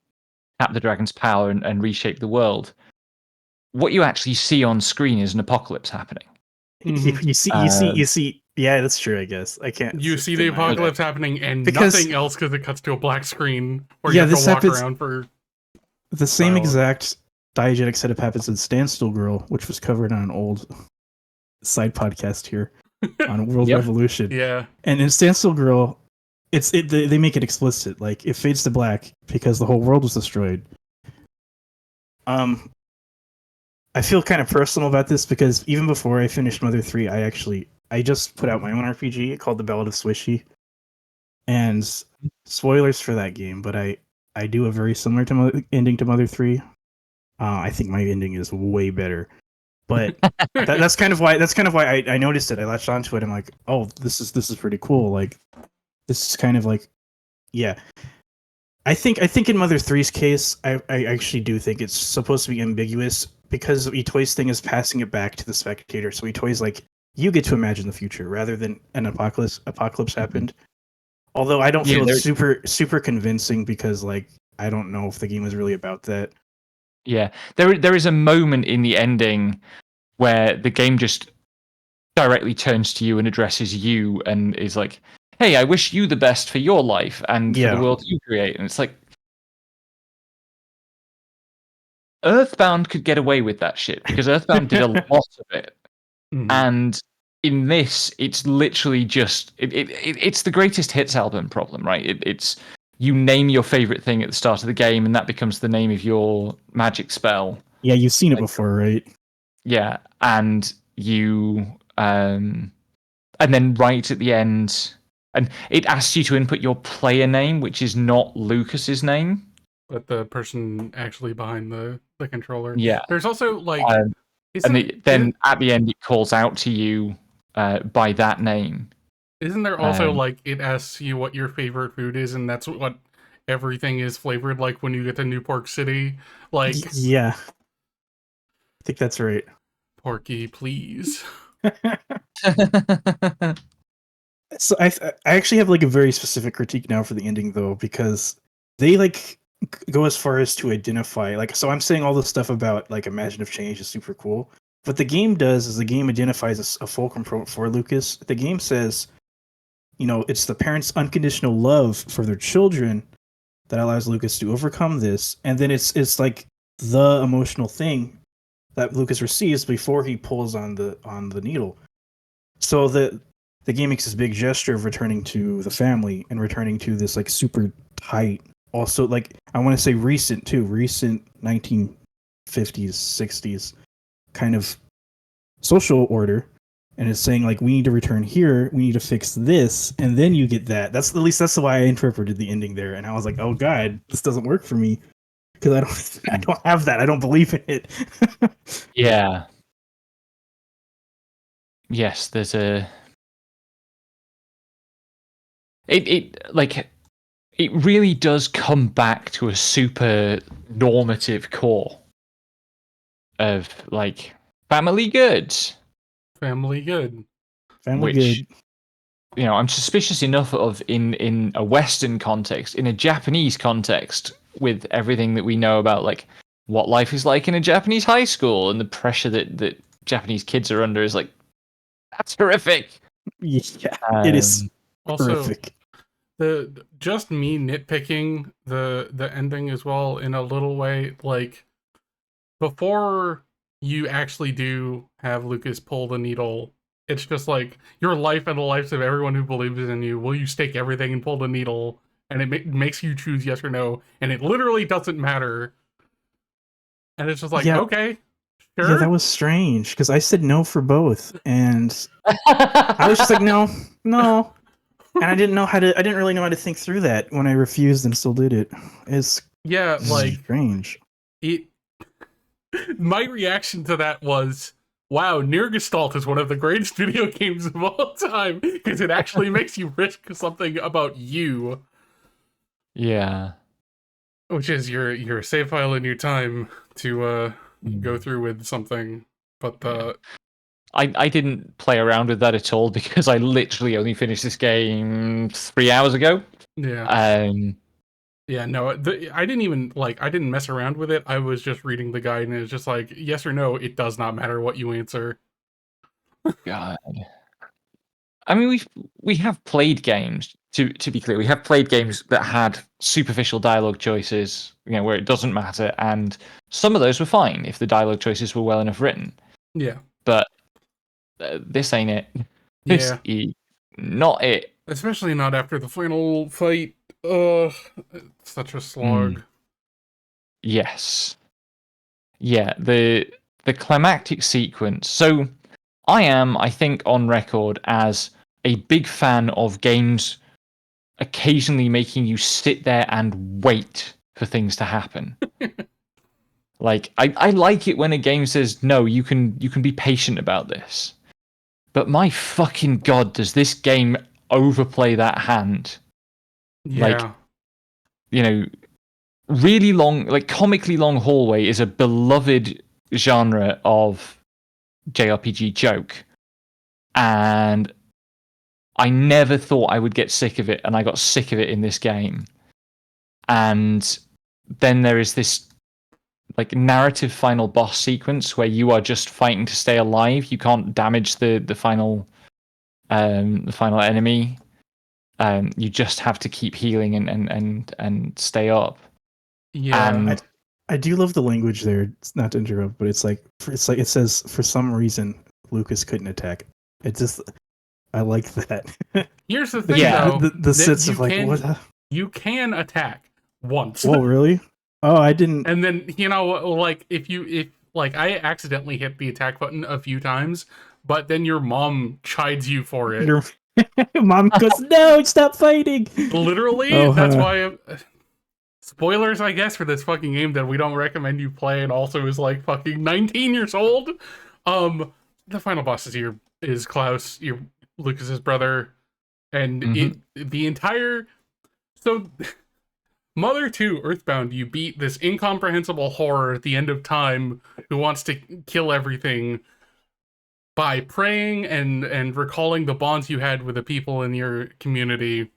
tap the dragon's power and reshape the world, what you actually see on screen is an apocalypse happening. You see. Yeah, that's true. I guess I can't. You see the apocalypse happening and nothing else, because it cuts to a black screen where you have to walk around for the same exact diegetic setup happens in Standstill Girl, which was covered on an old side podcast here on World Revolution. Yeah, and in Standstill Girl, they make it explicit, like it fades to black because the whole world was destroyed. I feel kind of personal about this, because even before I finished Mother 3, I just put out my own RPG called The Ballad of Swishy. And spoilers for that game, but I do a very similar ending to Mother 3. I think my ending is way better. But that's kind of why I noticed it. I latched onto it. I'm like, oh, this is pretty cool. Like, this is kind of like, yeah. I think in Mother 3's case, I actually do think it's supposed to be ambiguous, because Itoi's thing is passing it back to the spectator. So Itoi's like you get to imagine the future rather than an apocalypse happened. Although I don't feel it's super convincing because like I don't know if the game is really about that. Yeah, there is a moment in the ending where the game just directly turns to you and addresses you and is like, "Hey, I wish you the best for your life and for the world you create." And it's like, Earthbound could get away with that shit because Earthbound did a lot of it, and in this, it's literally just it's the greatest hits album problem, right? It's you name your favorite thing at the start of the game, and that becomes the name of your magic spell. Yeah, you've seen it before, right? Yeah, and you and then right at the end, and it asks you to input your player name, which is not Lucas's name, but the person actually behind the controller. Yeah. There's also like, then at the end it calls out to you by that name. Isn't there also like it asks you what your favorite food is, and that's what everything is flavored like when you get to New Pork City? Like, yeah, I think that's right. Porky, please. So I actually have like a very specific critique now for the ending though, because they like go as far as to identify like, so I'm saying all this stuff about like imaginative change is super cool. What the game does is the game identifies a fulcrum for Lucas. The game says, you know, it's the parents' unconditional love for their children that allows Lucas to overcome this, and then it's like the emotional thing that Lucas receives before he pulls on the needle. So the game makes this big gesture of returning to the family and returning to this like super tight, also like I want to say recent 1950s, 60s kind of social order, and it's saying like we need to return here, we need to fix this, and then you get that. That's at least that's the way I interpreted the ending there, and I was like, oh god, this doesn't work for me because I don't have that. I don't believe in it. Yeah. Yes, there's a. It really does come back to a super normative core of like family goods. Family good. Family good. You know, I'm suspicious enough of in a Western context, in a Japanese context, with everything that we know about like what life is like in a Japanese high school and the pressure that Japanese kids are under is like that's horrific. Yeah, it is horrific. The just me nitpicking the ending as well in a little way, like before you actually do have Lucas pull the needle, it's just like your life and the lives of everyone who believes in you. Will you stake everything and pull the needle? And it makes you choose yes or no, and it literally doesn't matter. And it's just like, okay, sure. Yeah, that was strange because I said no for both, and I was just like, no, and I didn't really know how to think through that when I refused and still did it. It's like strange. My reaction to that was, wow, Near Gestalt is one of the greatest video games of all time because it actually makes you risk something about you. Yeah. Which is your save file in your time to go through with something. But I didn't play around with that at all because I literally only finished this game 3 hours ago. Yeah. Yeah, no, I didn't mess around with it. I was just reading the guide, and it was just like, yes or no, it does not matter what you answer. God. I mean, we have played games, to be clear, we have played games that had superficial dialogue choices, you know, where it doesn't matter, and some of those were fine if the dialogue choices were well enough written. Yeah. But this ain't it. This is not it. Especially not after the final fight. It's such a slog. Yes. Yeah, the climactic sequence. So I think, on record as a big fan of games occasionally making you sit there and wait for things to happen. Like, I like it when a game says, no, you can be patient about this. But my fucking god, does this game overplay that hand? Yeah. Like, you know, really long, like comically long hallway is a beloved genre of JRPG joke. and I never thought I would get sick of it, and I got sick of it in this game. And then there is this like narrative final boss sequence where you are just fighting to stay alive. You can't damage the final enemy. You just have to keep healing and stay up. Yeah. And I do love the language there. It's not to interrupt, but it's like it says for some reason Lucas couldn't attack. It just I like that. Here's the thing, Yeah. though. the that sense you of like can, what? You can attack once. Whoa, really? Oh, I didn't. And then, like, if I accidentally hit the attack button a few times, but then your mom chides you for it. Your mom goes, "No, stop fighting!" Literally, Oh, that's why. Spoilers, I guess, for this fucking game that we don't recommend you play, and also is like fucking 19 years old. The final boss is Klaus, your Lucas's brother, and the entire. So, Mother 2, Earthbound, you beat this incomprehensible horror at the end of time who wants to kill everything by praying and recalling the bonds you had with the people in your community.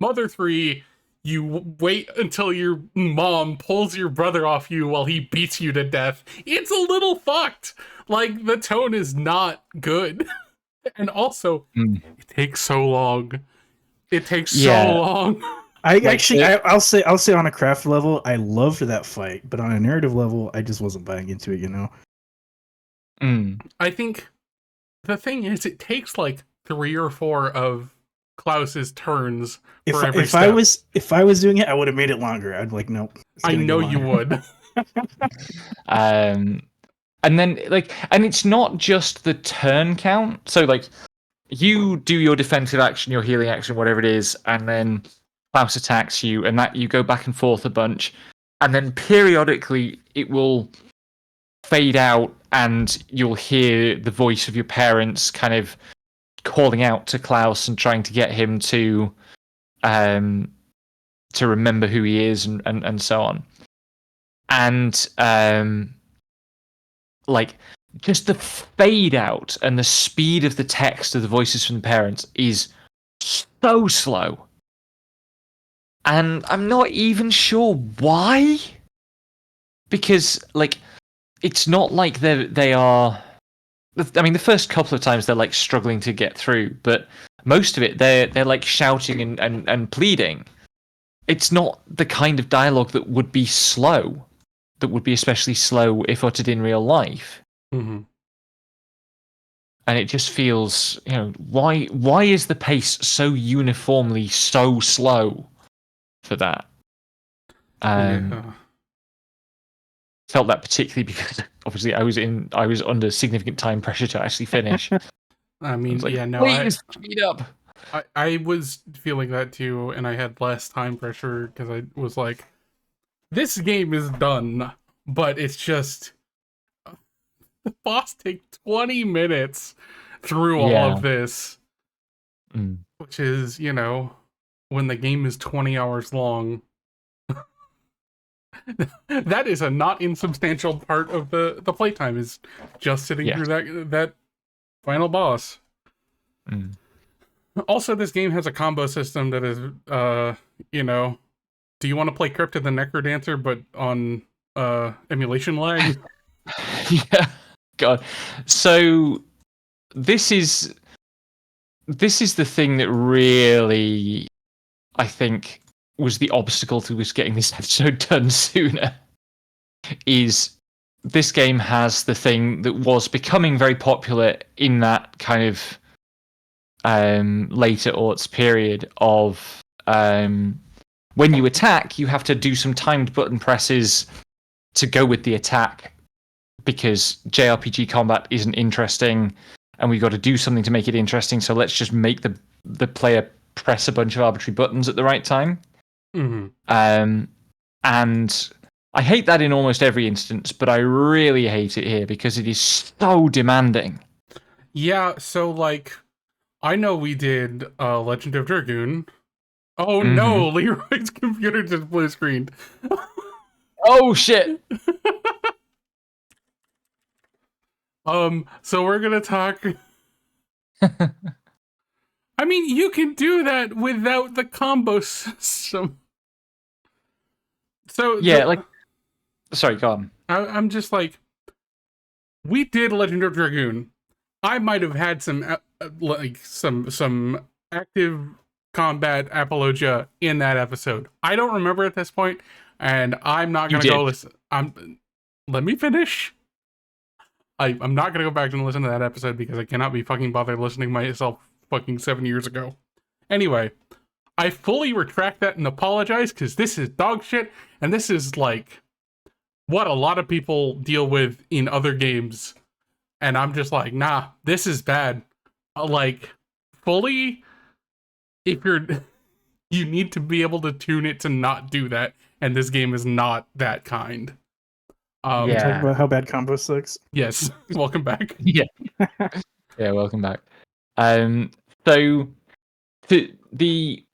Mother 3, you wait until your mom pulls your brother off you while he beats you to death. It's a little fucked. Like, the tone is not good. And also, it takes so long. It takes so long. I'll say on a craft level, I loved that fight, but on a narrative level, I just wasn't buying into it. I think the thing is, it takes like 3 or 4 of Klaus's turns for every step. If I was doing it, I would have made it longer. I'd like, nope. I know you would. And then and it's not just the turn count. So like, you do your defensive action, your healing action, whatever it is, and then Klaus attacks you, and that you go back and forth a bunch, and then periodically it will fade out, and you'll hear the voice of your parents kind of calling out to Klaus and trying to get him to remember who he is and so on. And like, just the fade out and the speed of the text of the voices from the parents is so slow. And I'm not even sure why. Because, like, it's not like they are... I mean, the first couple of times they're, like, struggling to get through, but most of it, they're like, shouting and pleading. It's not the kind of dialogue that would be slow, that would be especially slow if uttered in real life. Mm-hmm. And it just feels, why is the pace so uniformly so slow for that? Felt that particularly because obviously I was under significant time pressure to actually finish. I mean, please speed up. I was feeling that too, and I had less time pressure because I was like, this game is done, but it's just the boss takes 20 minutes through all of this, which is, when the game is 20 hours long. That is a not insubstantial part of the playtime, is just sitting through that final boss. Also, this game has a combo system that is, do you want to play Crypt of the Necrodancer, but on emulation lag? Yeah, God. So this is the thing that really, I think, was the obstacle to us getting this episode done sooner. Is this game has the thing that was becoming very popular in that kind of later aughts period of when you attack, you have to do some timed button presses to go with the attack, because JRPG combat isn't interesting, and we've got to do something to make it interesting, so let's just make the player press a bunch of arbitrary buttons at the right time. And I hate that in almost every instance, but I really hate it here because it is so demanding. Yeah, so like, I know we did Legend of Dragoon. Oh no, Leroy's computer just blue screened. Oh shit. So we're gonna talk I mean, you can do that without the combo system. So Yeah, sorry, go on. I'm just like, we did Legend of Dragoon. I might have had some active combat apologia in that episode. I don't remember at this point, and I'm not gonna go listen. Let me finish. I'm not gonna go back and listen to that episode because I cannot be fucking bothered listening myself fucking 7 years ago. Anyway, I fully retract that and apologize because this is dog shit, and this is like what a lot of people deal with in other games. And I'm just like, nah, this is bad. Like, fully, if you're, you need to be able to tune it to not do that. And this game is not that kind. Talk about how bad combo sucks. Yes. Welcome back. Yeah. Yeah, welcome back. So the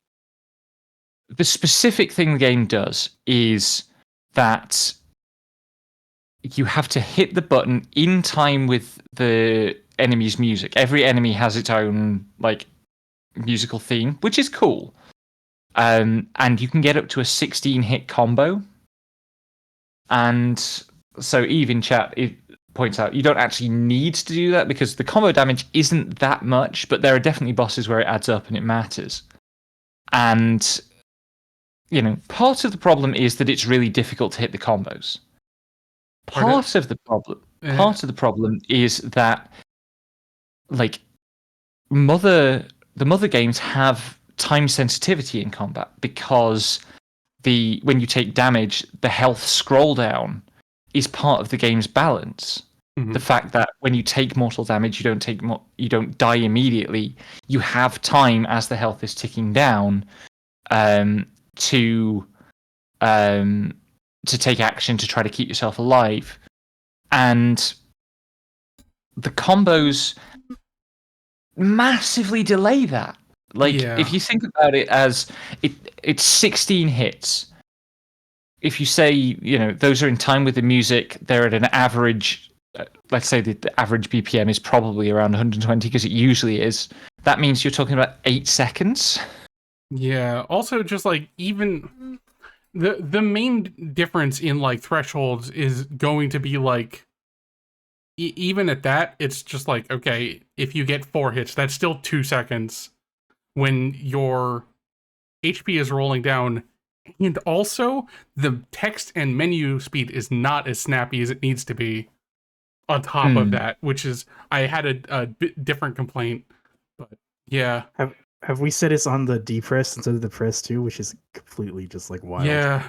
specific thing the game does is that you have to hit the button in time with the enemy's music. Every enemy has its own like musical theme, which is cool. And you can get up to a 16-hit combo. And so Eve in chat it points out you don't actually need to do that because the combo damage isn't that much, but there are definitely bosses where it adds up and it matters. And part of the problem is that it's really difficult to hit the combos. Part of the problem is that like the mother games have time sensitivity in combat because when you take damage, the health scroll down is part of the game's balance. Mm-hmm. The fact that when you take mortal damage, you don't die immediately. You have time as the health is ticking down to take action to try to keep yourself alive. And the combos massively delay that. If you think about it as it's 16 hits. If you say, those are in time with the music, they're at an average, let's say the average BPM is probably around 120 because it usually is. That means you're talking about 8 seconds. Yeah. Also, just like even the main difference in like thresholds is going to be like even at that, it's just like, okay, if you get 4 hits, that's still 2 seconds when your HP is rolling down. And also, the text and menu speed is not as snappy as it needs to be on top of that, which is, I had a bit different complaint. But yeah. Have we said it's on the D press instead of the press too, which is completely just like wild. Yeah,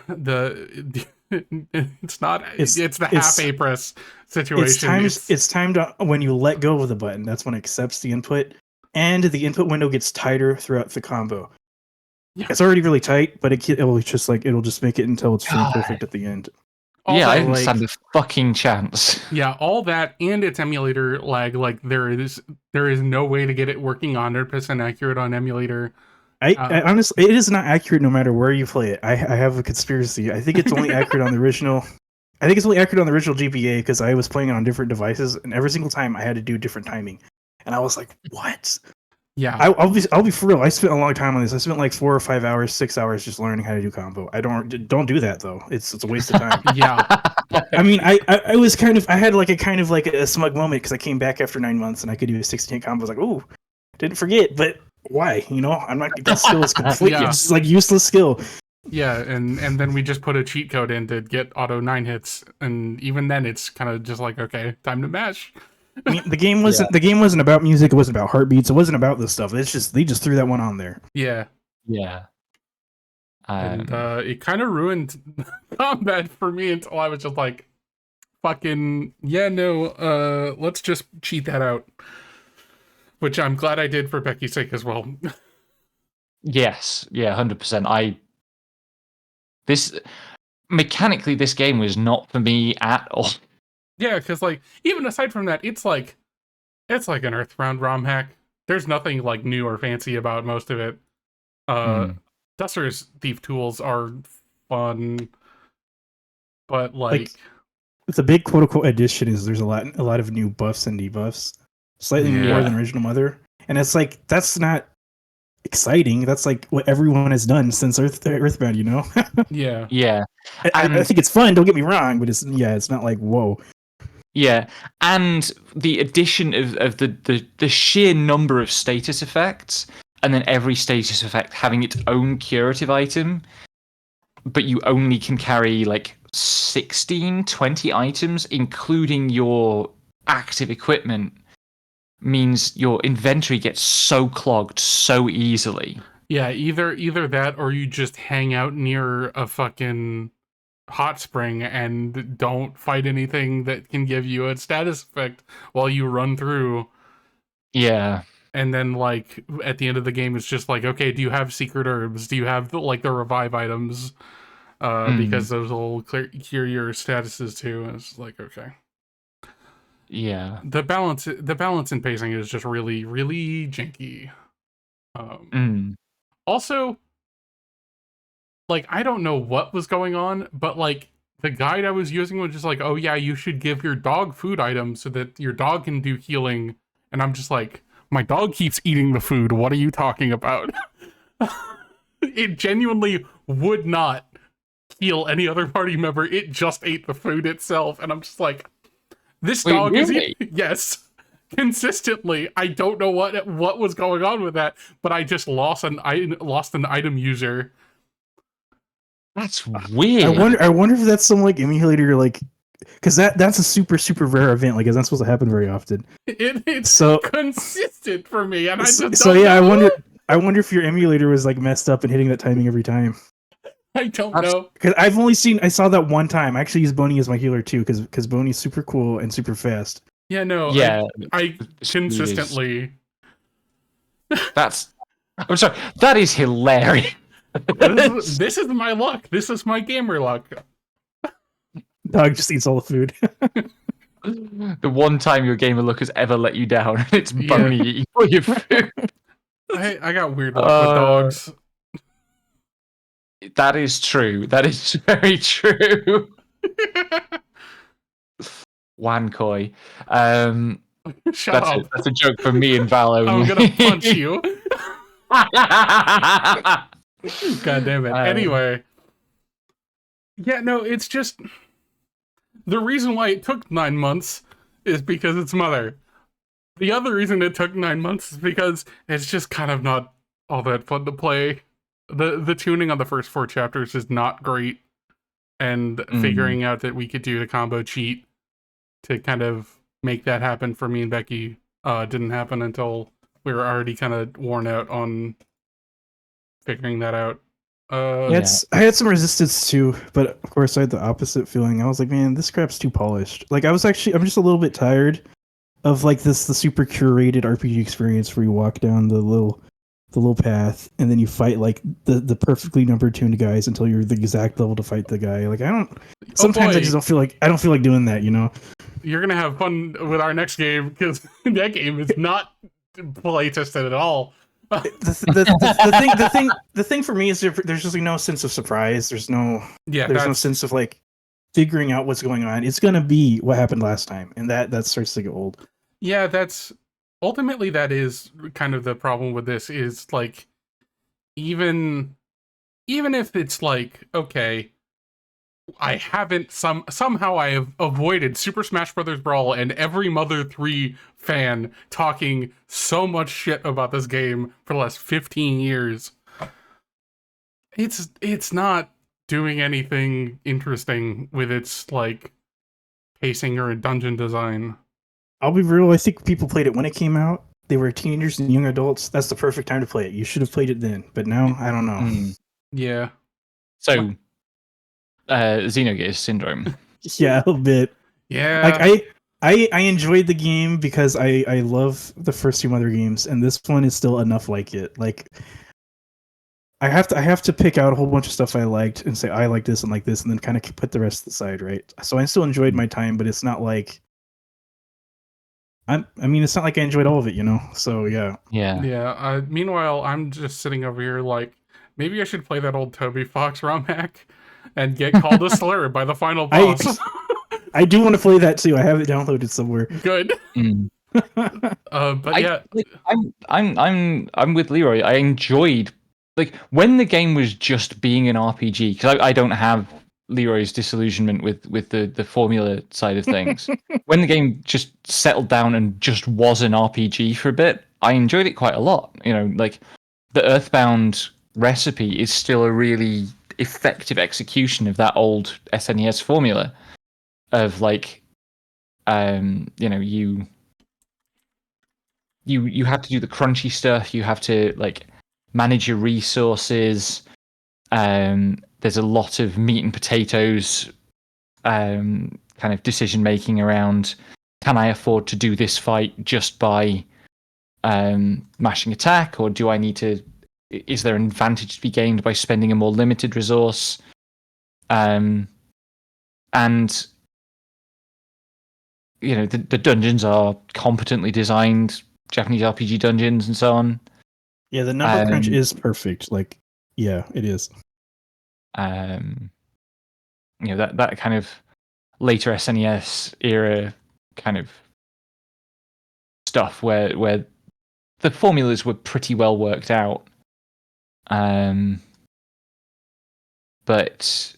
it's not. It's the half A press situation. It's timed when you let go of the button. That's when it accepts the input, and the input window gets tighter throughout the combo. Yeah. It's already really tight, but it'll just make it until it's frame perfect at the end. Yeah, I didn't stand a fucking chance. Yeah, all that and its emulator lag. Like there is no way to get it working 100% accurate on emulator. I honestly, it is not accurate no matter where you play it. I have a conspiracy. I think it's only accurate on the original. I think it's only accurate on the original GBA because I was playing it on different devices, and every single time I had to do different timing, and I was like, "What?" Yeah, I'll be for real. I spent a long time on this. I spent like 4 or 5 hours, 6 hours just learning how to do combo. I don't do that though. It's a waste of time. Yeah, I mean, I was I had a smug moment because I came back after 9 months and I could do a 16 combo. I was like, "Ooh, didn't forget," but why? I'm not. That skill is complete. Yeah. It's like useless skill. Yeah, and then we just put a cheat code in to get auto 9 hits, and even then it's kind of just like, okay, time to mash. I mean, the game wasn't about music. It wasn't about heartbeats. It wasn't about this stuff. It's just they just threw that one on there. Yeah, yeah. And it kind of ruined combat for me until I was just like, fucking yeah, no, let's just cheat that out. Which I'm glad I did for Becky's sake as well. Yes, yeah, 100%. Mechanically, this game was not for me at all. Yeah, because like even aside from that, it's like an Earthbound ROM hack. There's nothing like new or fancy about most of it. Dusser's Thief tools are fun, but like the big quote unquote addition is there's a lot of new buffs and debuffs, slightly more than original Mother. and it's like that's not exciting. That's like what everyone has done since Earthbound. You know. Yeah. Yeah. I think it's fun. Don't get me wrong, but it's not like whoa. Yeah, and the addition of the sheer number of status effects, and then every status effect having its own curative item, but you only can carry like 16, 20 items, including your active equipment, means your inventory gets so clogged so easily. Yeah, either that or you just hang out near a fucking hot spring and don't fight anything that can give you a status effect while you run through. Yeah. And then, like, at the end of the game, it's just like, okay, do you have secret herbs? Do you have, like, the revive items? Because those will cure your statuses, too. And it's like, okay. Yeah. The balance and pacing is just really, really janky. Also, like, I don't know what was going on, but, like, the guide I was using was just like, oh, yeah, you should give your dog food items so that your dog can do healing. And I'm just like, my dog keeps eating the food. What are you talking about? It genuinely would not heal any other party member. It just ate the food itself. And I'm just like, this dog really? is... Yes. Consistently. I don't know what was going on with that, but I just lost an item user. That's weird. I wonder if that's some like emulator like because that's a super rare event. Like, it's not supposed to happen very often. It's so consistent for me, and I just so don't yeah. know. I wonder if your emulator was like messed up and hitting that timing every time. I don't know. Because I saw that one time. I actually used Boney as my healer too, because Boney's super cool and super fast. Yeah, no. Yeah, I consistently. I'm sorry. That is hilarious. This is my luck. This is my gamer luck. Dog just eats all the food. The one time your gamer luck has ever let you down, it's Boney eating all your food. I got weird luck with dogs. That is true. That is very true. Wankoi. Shut up. That's a joke for me and Val only. I'm gonna punch you. God damn it. Anyway. Yeah, no, it's just... The reason why it took 9 months is because it's Mother. The other reason it took 9 months is because it's just kind of not all that fun to play. The tuning on the first 4 chapters is not great. And figuring out that we could do the combo cheat to kind of make that happen for me and Becky didn't happen until we were already kind of worn out on figuring that out. I had some resistance too, but of course I had the opposite feeling. I was like, man, this crap's too polished. Like I'm just a little bit tired of like the super curated RPG experience where you walk down the little path and then you fight like the perfectly numbered tuned guys until you're the exact level to fight the guy. Like sometimes I just don't feel like doing that, you know. You're gonna have fun with our next game because that game is not play tested at all. The thing for me is there's just like no sense of surprise. There's no sense of like figuring out what's going on. It's gonna be what happened last time, and that starts to get old. Yeah, that is kind of the problem with this. Is like even if it's like, okay, I haven't somehow I have avoided Super Smash Bros. Brawl and every Mother 3 fan talking so much shit about this game for the last 15 years. It's not doing anything interesting with its like pacing or dungeon design. I'll be real, I think people played it when it came out. They were teenagers and young adults. That's the perfect time to play it. You should have played it then, but now I don't know. Yeah. So Xenogears syndrome. Yeah, a little bit. Yeah. Like I enjoyed the game because I love the first 2 Mother games, and this one is still enough like it. Like I have to pick out a whole bunch of stuff I liked and say I like this, and then kind of put the rest to the side, right? So I still enjoyed my time, but it's not like it's not like I enjoyed all of it, you know. So yeah. Meanwhile, I'm just sitting over here like maybe I should play that old Toby Fox ROM hack and get called a slur by the final boss. I do want to play that too. I have it downloaded somewhere. Good. But yeah, I'm with Leroy. I enjoyed when the game was just being an RPG, because I don't have Leroy's disillusionment with the formula side of things. When the game just settled down and just was an RPG for a bit, I enjoyed it quite a lot. The Earthbound recipe is still a really effective execution of that old SNES formula of you have to do the crunchy stuff. You have to manage your resources. There's a lot of meat and potatoes kind of decision making around, can I afford to do this fight just by mashing attack, or do I need to? Is there an advantage to be gained by spending a more limited resource? And the dungeons are competently designed Japanese RPG dungeons and so on. Yeah, the number crunch is perfect. Yeah, it is. That kind of later SNES era kind of stuff where the formulas were pretty well worked out. But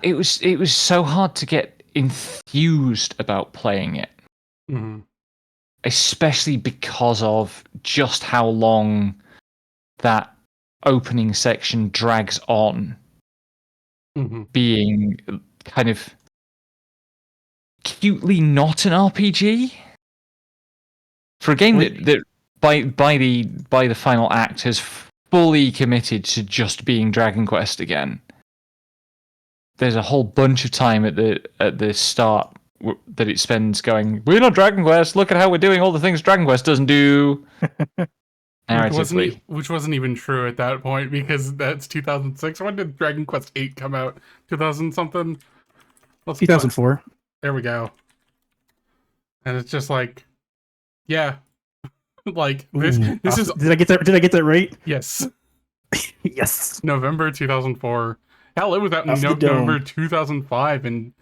it was so hard to get enthused about playing it. mm-hmm. Especially because of just how long that opening section drags on, being kind of cutely not an RPG for a game that by the final act has fully committed to just being Dragon Quest again. There's a whole bunch of time at the start that it spends going, we're not Dragon Quest, look at how we're doing all the things Dragon Quest doesn't do. Which wasn't even true at that point, because that's 2006. When did Dragon Quest 8 come out? 2000 something? 2004. There we go. And it's just yeah. This is. Did I get that right? Yes. Yes. November 2004. Hell, it was out in November 2005 in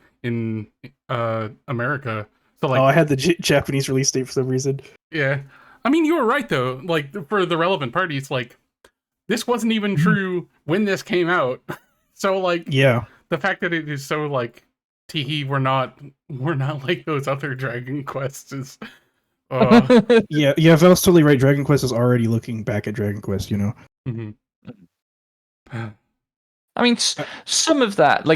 America. So I had the Japanese release date for some reason. Yeah. I mean, you were right though. For the relevant parties, this wasn't even true when this came out. So yeah, the fact that it is so teehee, we're not like those other Dragon Quests is. yeah. If I was totally right, Dragon Quest is already looking back at Dragon Quest. Mm-hmm. I mean, some of that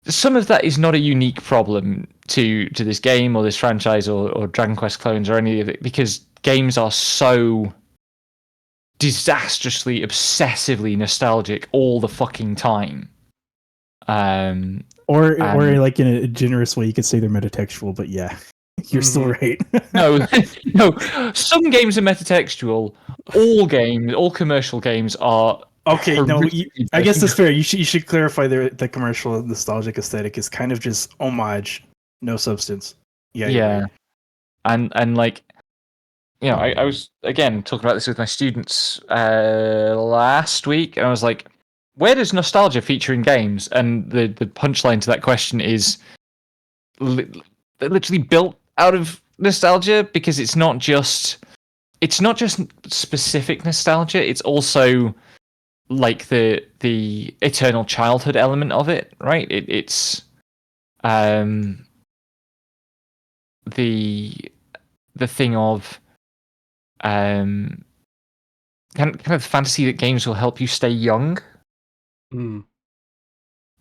is not a unique problem to this game or this franchise or Dragon Quest clones or any of it, because games are so disastrously, obsessively nostalgic all the fucking time. Or in a generous way, you could say they're metatextual, but yeah, you're still right. No. Some games are metatextual. All commercial games are. Okay, no, I guess that's fair. You should clarify the commercial nostalgic aesthetic is kind of just homage, no substance. Yeah. And I was again talking about this with my students last week, and I was like, where does nostalgia feature in games? And the punchline to that question is literally built out of nostalgia, because it's not just specific nostalgia, it's also the eternal childhood element of it, right? It's the thing of kind of fantasy that games will help you stay young.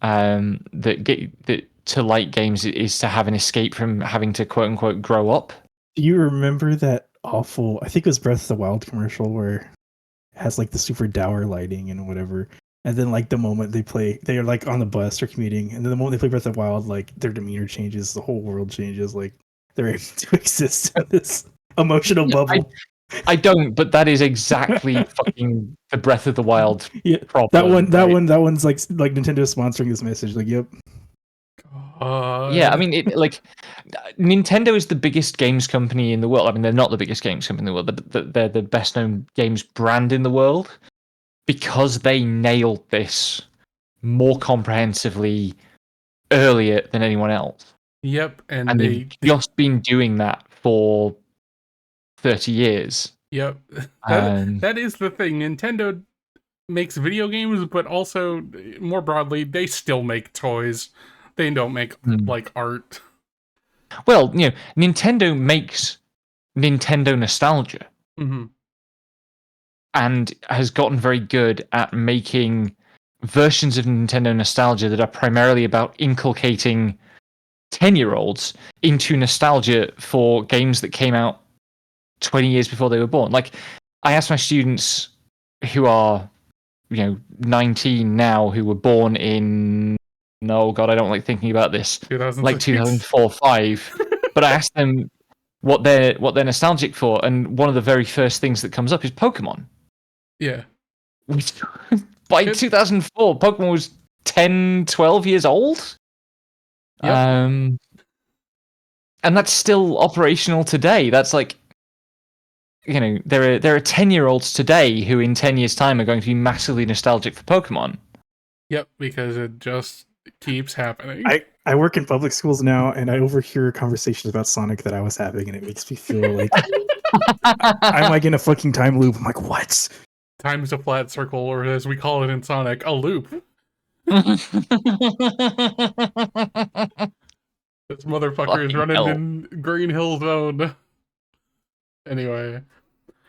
That to like games is to have an escape from having to quote unquote grow up. Do you remember that awful? I think it was Breath of the Wild commercial where has the super dour lighting and whatever, and then the moment they're on the bus or commuting, and then the moment they play Breath of the Wild, their demeanor changes, the whole world changes, they're able to exist in this emotional bubble. I don't, but that is exactly fucking the Breath of the Wild problem. That one's like Nintendo sponsoring this message. Yep. Yeah, I mean, Nintendo is the biggest games company in the world. I mean, they're not the biggest games company in the world, but they're the best known games brand in the world, because they nailed this more comprehensively earlier than anyone else. Yep, and And they've just been doing that for 30 years. Yep, Um, that is the thing. Nintendo makes video games, but also more broadly, they still make toys. They don't make like art. Well, Nintendo makes Nintendo nostalgia and has gotten very good at making versions of Nintendo nostalgia that are primarily about inculcating 10-year-olds into nostalgia for games that came out 20 years before they were born. Like, I asked my students who are 19 now, who were born in, oh god, I don't like thinking about this, like 2004 5, but I asked them what they're nostalgic for, and one of the very first things that comes up is Pokemon. Yeah. By 2004, Pokemon was 10, 12 years old. Yep. And that's still operational today. That's like, there are 10-year-olds today who in 10 years' time are going to be massively nostalgic for Pokemon. Yep, because it just keeps happening. I work in public schools now, and I overhear conversations about Sonic that I was having, and it makes me feel like I'm like in a fucking time loop. I'm like, what? Time is a flat circle, or as we call it in Sonic, a loop. This motherfucker is running in Green Hill Zone. Anyway.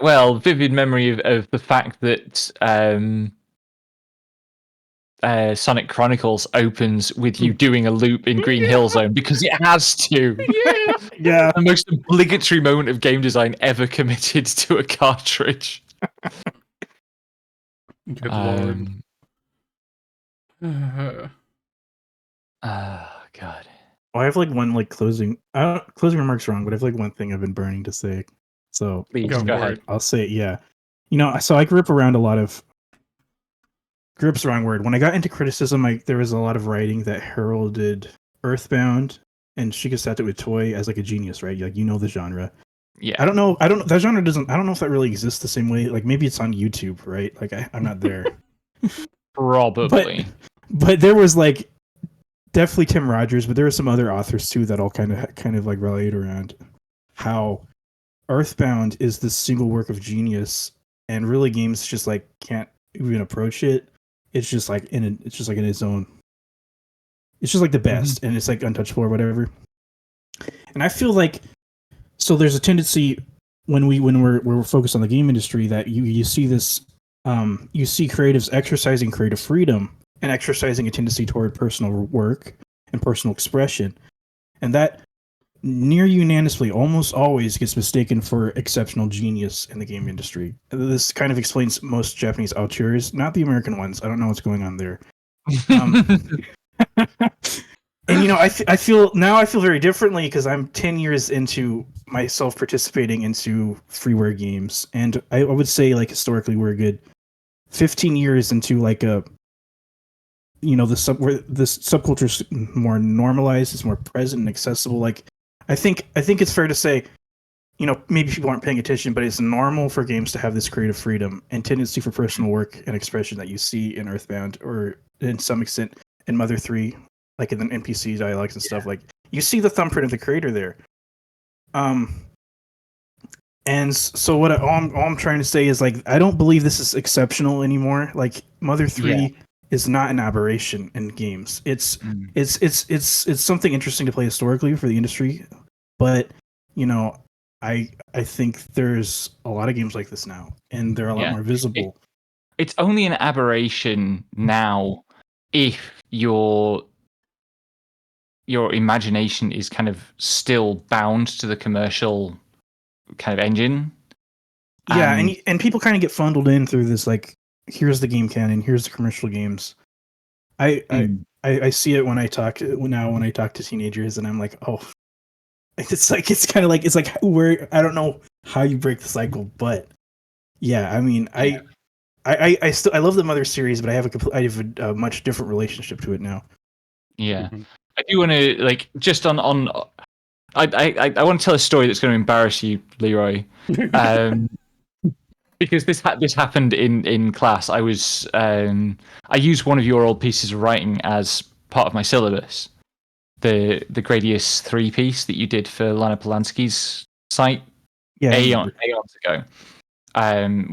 Well, vivid memory of the fact that Sonic Chronicles opens with you doing a loop in Green Hill Zone because it has to. Yeah. The most obligatory moment of game design ever committed to a cartridge. Good lord. God. Well, I have like one closing remarks wrong, but I have like one thing I've been burning to say. So please go ahead. I'll say it. Yeah. So I grew up around a lot of. Grew up's the wrong word. When I got into criticism, there was a lot of writing that heralded Earthbound and Shigesato Itoi as like a genius, right? Like, the genre. Yeah. I don't know. That genre doesn't. I don't know if that really exists the same way. Like, maybe it's on YouTube, right? Like, I'm not there. Probably. But there was like definitely Tim Rogers, but there were some other authors too that all kind of like rallied around how Earthbound is this single work of genius, and really games just like can't even approach it. It's just like in its own. It's just like the best, and it's like untouchable or whatever. And I feel like so there's a tendency when we're focused on the game industry that you see this you see creatives exercising creative freedom and exercising a tendency toward personal work and personal expression, and that near unanimously almost always gets mistaken for exceptional genius in the game industry. This kind of explains most Japanese auteurs, not the American ones. I don't know what's going on there. And I feel very differently because I'm 10 years into myself participating into freeware games, and I would say like historically we're a good 15 years into like a where this subculture is more normalized, it's more present and accessible. Like I think it's fair to say, maybe people aren't paying attention, but it's normal for games to have this creative freedom and tendency for personal work and expression that you see in Earthbound, or in some extent in Mother 3, like in the NPC dialogues and stuff. Like you see the thumbprint of the creator there. And so all I'm trying to say is like I don't believe this is exceptional anymore. Like Mother 3 is not an aberration in games. It's something interesting to play historically for the industry, but I think there's a lot of games like this now, and they're a lot more visible. It's only an aberration now if your imagination is kind of still bound to the commercial kind of engine. Yeah, and people kind of get funneled in through this like, here's the game canon, here's the commercial games. I see it when I talk to teenagers, and I'm like, oh, it's like where I don't know how you break the cycle, but yeah, I mean, I love the Mother series, but I have a much different relationship to it now. Yeah, I do want to like just on. I want to tell a story that's going to embarrass you, Leroy. Because this happened in class. I used one of your old pieces of writing as part of my syllabus. the Gradius 3 piece that you did for Lana Polanski's site Yeah, I aeons remember. ago.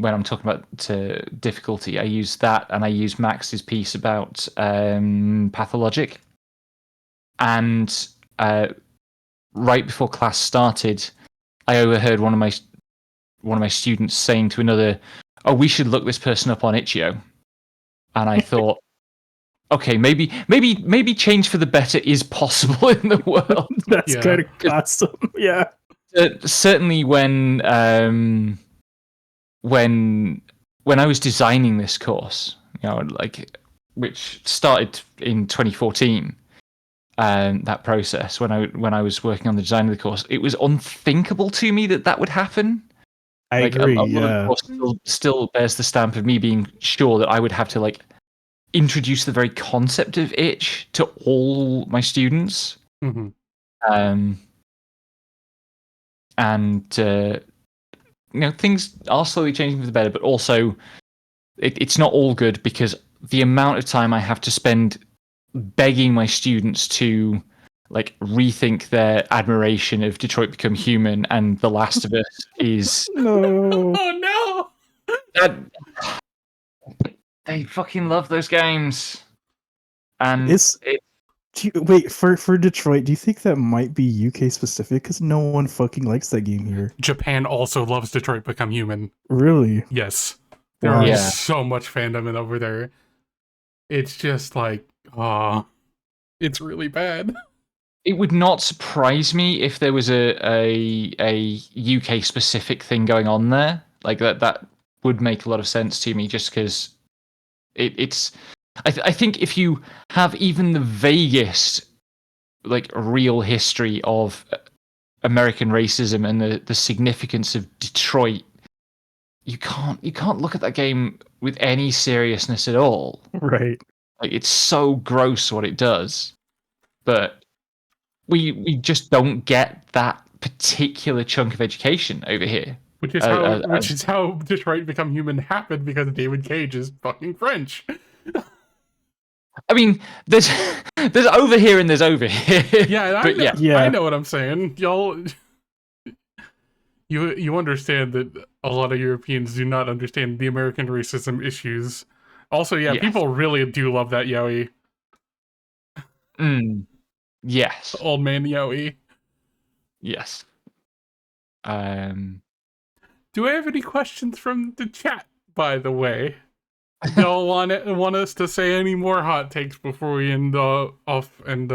When I'm talking about difficulty, I use that, and I use Max's piece about pathologic. And right before class started, I overheard one of my students saying to another, "Oh, we should look this person up on Itch.io." And I thought, okay, maybe change for the better is possible in the world. That's Yeah. kind of awesome. Yeah. Certainly when I was designing this course, like, which started in 2014, that process when I was working on the design of the course, it was unthinkable to me that would happen. I Like agree. a lot of the Yeah. course still bears the stamp of me being sure that I would have to like introduce the very concept of itch to all my students. Mhm. And things are slowly changing for the better, but also it's not all good, because the amount of time I have to spend begging my students to like rethink their admiration of Detroit Become Human and The Last of Us is No. Oh no! that they fucking love those games. And Wait, for Detroit, do you think that might be UK specific? Because no one fucking likes that game here. Japan also loves Detroit Become Human. Really? Yes. There Wow. is Yeah. so much fandom in over there. It's just like, it's really bad. it would not surprise me if there was a UK specific thing going on there. Like that would make a lot of sense to me, just because it's. I think if you have even the vaguest, like, real history of American racism and the significance of Detroit, you can't look at that game with any seriousness at all. Right. Like, it's so gross what it does, but we just don't get that particular chunk of education over here. Which is how Detroit Become Human happened, because David Cage is fucking French. I mean, there's over here and there's over here. Yeah, but I know what I'm saying. Y'all, you understand that a lot of Europeans do not understand the American racism issues. Also, yeah, Yes. people really do love that Yowie. Yes. Old man Yowie. Yes. Do I have any questions from the chat, by the way? Y'all want us to say any more hot takes before we end off and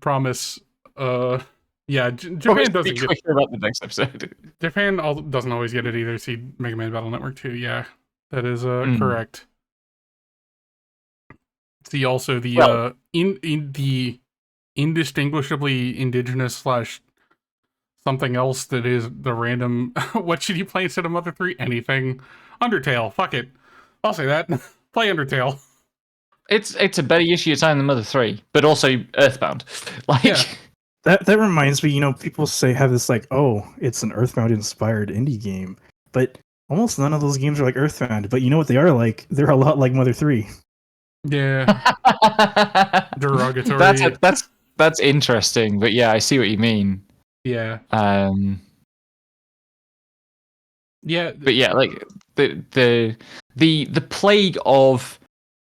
promise? Yeah, Japan doesn't get about the next episode. Japan doesn't always get it either. See Mega Man Battle Network 2. Yeah, that is correct. See also the in the indistinguishably indigenous / something else that is the random. What should you play instead of Mother 3? Anything. Undertale. Fuck it. I'll say that. Play Undertale. It's a better use of your time than Mother 3, but also Earthbound. Like, Yeah. That reminds me, people have this like, oh, it's an Earthbound inspired indie game, but almost none of those games are like Earthbound. But you know what they are like? They're a lot like Mother 3. Yeah. Derogatory. That's interesting, but yeah, I see what you mean. Yeah. Yeah. But yeah, like the plague of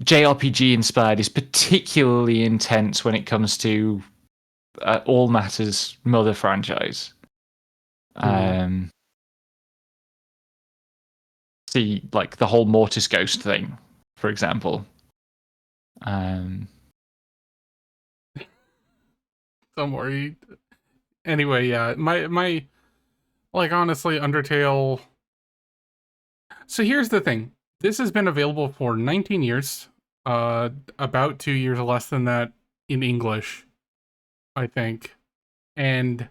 JRPG inspired is particularly intense when it comes to All Matters Mother franchise. See, like the whole Mortis Ghost thing, for example. Don't worry. Anyway, yeah, my like, honestly, Undertale. So here's the thing. This has been available for 19 years. About 2 years less than that in English, I think. And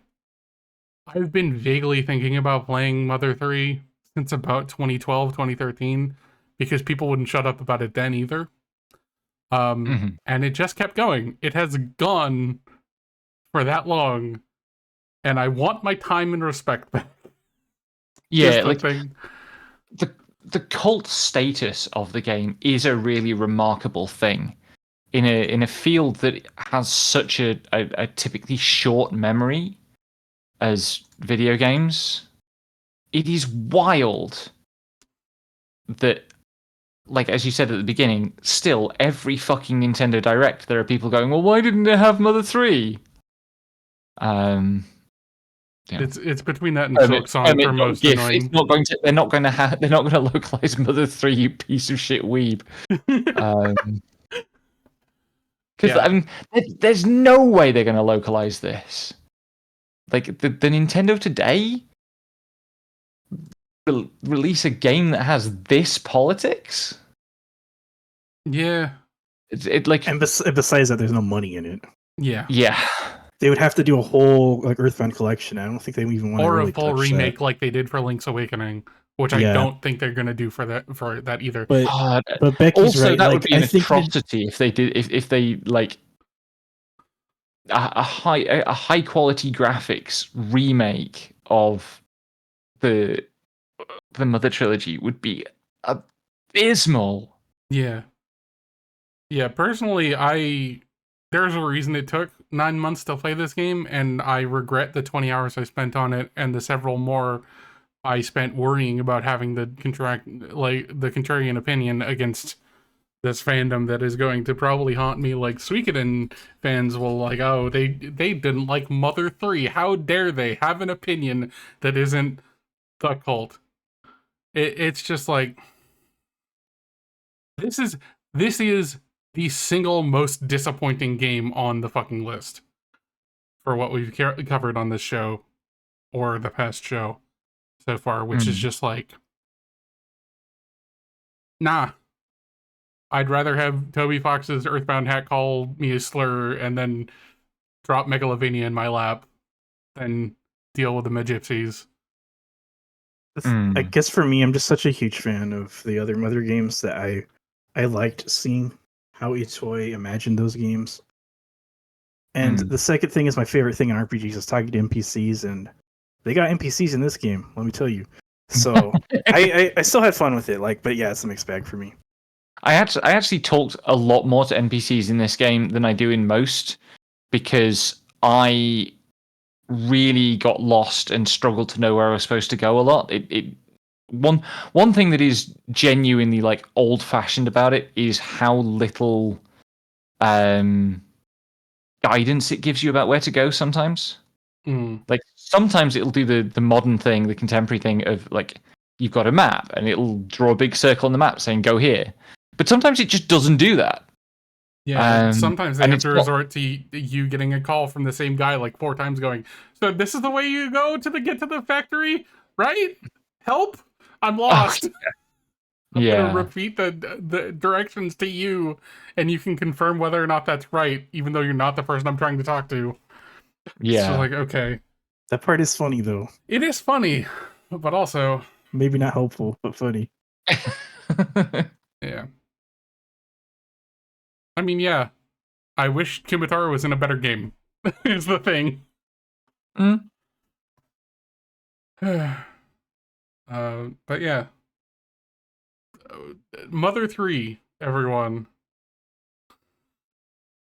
I've been vaguely thinking about playing Mother 3 since about 2012, 2013, because people wouldn't shut up about it then either. And it just kept going. It has gone for that long, and I want my time and respect back. Yeah, like the cult status of the game is a really remarkable thing. in a field that has such a typically short memory as video games, it is wild that, like as you said at the beginning, still every fucking Nintendo Direct there are people going, well, why didn't they have Mother 3? Yeah. It's between that and Silksong for most GIF, annoying. it's not going to. They're not going to localize Mother 3. You piece of shit weeb. Because I mean, there's no way they're going to localize this. Like the Nintendo today release a game that has this politics. Yeah. It like, and besides that, there's no money in it. Yeah. They would have to do a whole like Earthbound collection. I don't think they even want to really a full touch remake that. like they did for Link's Awakening, which I don't think they're gonna do for that either. But Becky's also right. that like, would be an I think atrocity if they did if they like a high quality graphics remake of the Mother trilogy would be abysmal. Yeah. Personally, there's a reason it took 9 months to play this game, and I regret the 20 hours I spent on it and the several more I spent worrying about having the contrarian opinion against this fandom that is going to probably haunt me. Like Suikoden fans will like, oh, they didn't like Mother 3. How dare they have an opinion that isn't the cult? It's just like, this is the single most disappointing game on the fucking list for what we've covered on this show or the past show so far, which is just like, nah. I'd rather have Toby Fox's Earthbound hat call me a slur and then drop Megalovania in my lap than deal with the Magypsies. I guess for me, I'm just such a huge fan of the other Mother games that I liked seeing how Itoi imagined those games. And the second thing is my favorite thing in RPGs is talking to NPCs, and they got NPCs in this game, let me tell you. So I still had fun with it, but yeah, it's a mixed bag for me. I actually talked a lot more to NPCs in this game than I do in most, because I really got lost and struggled to know where I was supposed to go a lot. One thing that is genuinely like old fashioned about it is how little guidance it gives you about where to go sometimes. Like sometimes it'll do the modern thing, the contemporary thing of like, you've got a map and it'll draw a big circle on the map saying go here. But sometimes it just doesn't do that. Yeah, sometimes they have to resort to you getting a call from the same guy like 4 times going, so this is the way you go to get to the factory, right? Help! I'm lost. I'm gonna repeat the directions to you, and you can confirm whether or not that's right, even though you're not the person I'm trying to talk to. Yeah. So like, okay. That part is funny though. It is funny, but also maybe not helpful, but funny. Yeah. I mean, yeah. I wish Kumataro was in a better game. Is the thing. But yeah. Mother 3, everyone.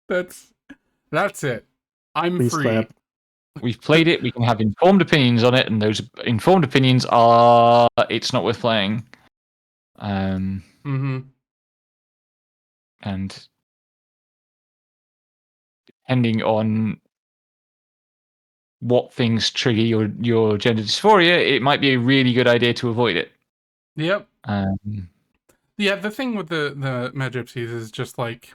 That's it. I'm Please free. clap. We've played it, we can have informed opinions on it, and those informed opinions are it's not worth playing. And depending on what things trigger your gender dysphoria, it might be a really good idea to avoid it. Yep. Yeah, the thing with the Magypsies is just like,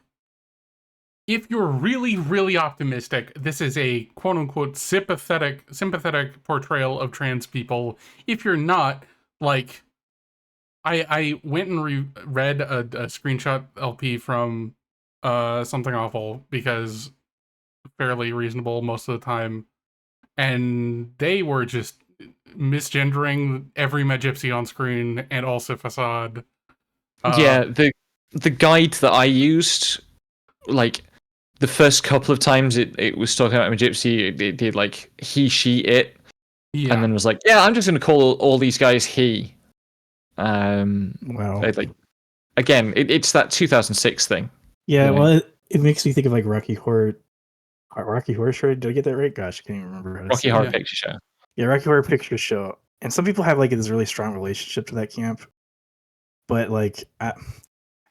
if you're really, really optimistic, this is a quote-unquote sympathetic portrayal of trans people. If you're not, like, I went and read a screenshot LP from Something Awful, because fairly reasonable most of the time, and they were just misgendering every Magypsy on screen, and also Facade. Yeah, the guide that I used, like, the first couple of times it was talking about a gypsy, it did like he, she, it, and then was like, yeah, I'm just going to call all these guys he. Wow. Like, again, it's that 2006 thing. Yeah, you know? well, it makes me think of like Rocky Horror Show. Did I get that right? Gosh, I can't even remember how to Rocky say Horror it. Picture Show. Yeah, Rocky Horror Picture Show. And some people have like this really strong relationship to that camp, but like, I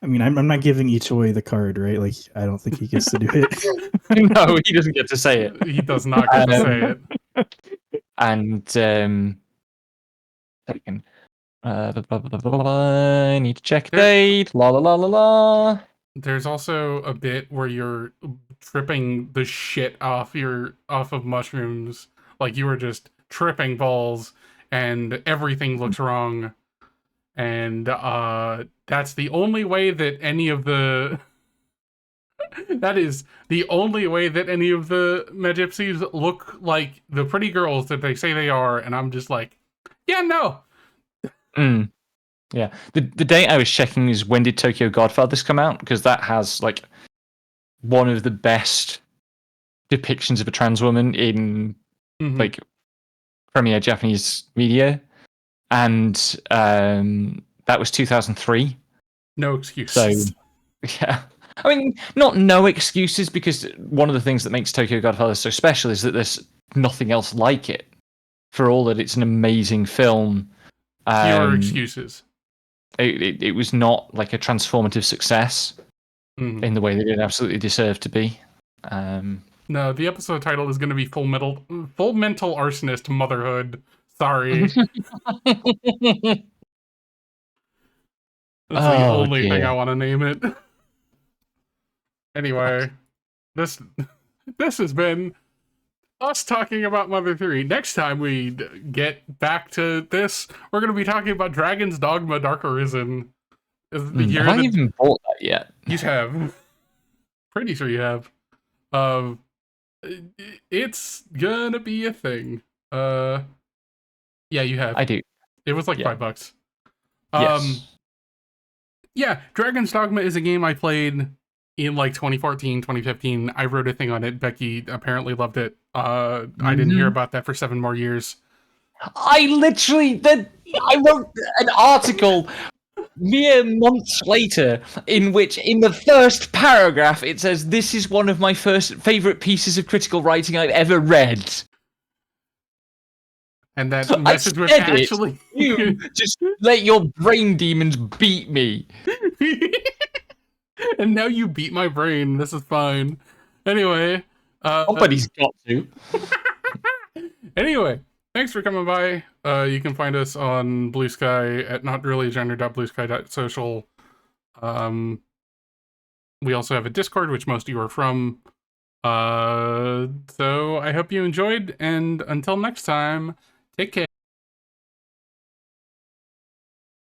mean, I'm not giving Ichoi the card, right? Like, I don't think he gets to do it. No, he doesn't get to say it. He does not get to say it. And second, I need to check date. La la la la la. There's also a bit where you're tripping the shit off of mushrooms, like you were just tripping balls, and everything looks wrong. And that's the only way that any of the that is the only way that any of the Magypsies look like the pretty girls that they say they are. And I'm just like, yeah, no. Yeah. The date I was checking is when did Tokyo Godfathers come out? Because that has like one of the best depictions of a trans woman in like premier Japanese media. And that was 2003. No excuses. So yeah. I mean, not no excuses, because one of the things that makes Tokyo Godfathers so special is that there's nothing else like it. For all that it's an amazing film, Fewer excuses. It was not like a transformative success in the way that it absolutely deserved to be. No, the episode title is going to be Fullmental Arsonist Motherhood. Sorry. That's the only thing I want to name it. Anyway, this has been us talking about Mother 3. Next time we get back to this, we're going to be talking about Dragon's Dogma Dark Arisen. Have I even bought that yet? You have. Pretty sure you have. It's gonna be a thing. Yeah, you have. I do. It was like $5. Yes. Yeah, Dragon's Dogma is a game I played in like 2014, 2015. I wrote a thing on it. Becky apparently loved it. I didn't hear about that for 7 more years. I wrote an article mere months later in which in the first paragraph it says, "This is one of my favorite pieces of critical writing I've ever read." And that message was actually you just let your brain demons beat me. And now you beat my brain. This is fine. Anyway, somebody's got to. Anyway, thanks for coming by. You can find us on Blue Sky at notreallygender.bluesky.social. We also have a Discord, which most of you are from. So I hope you enjoyed, and until next time, take care.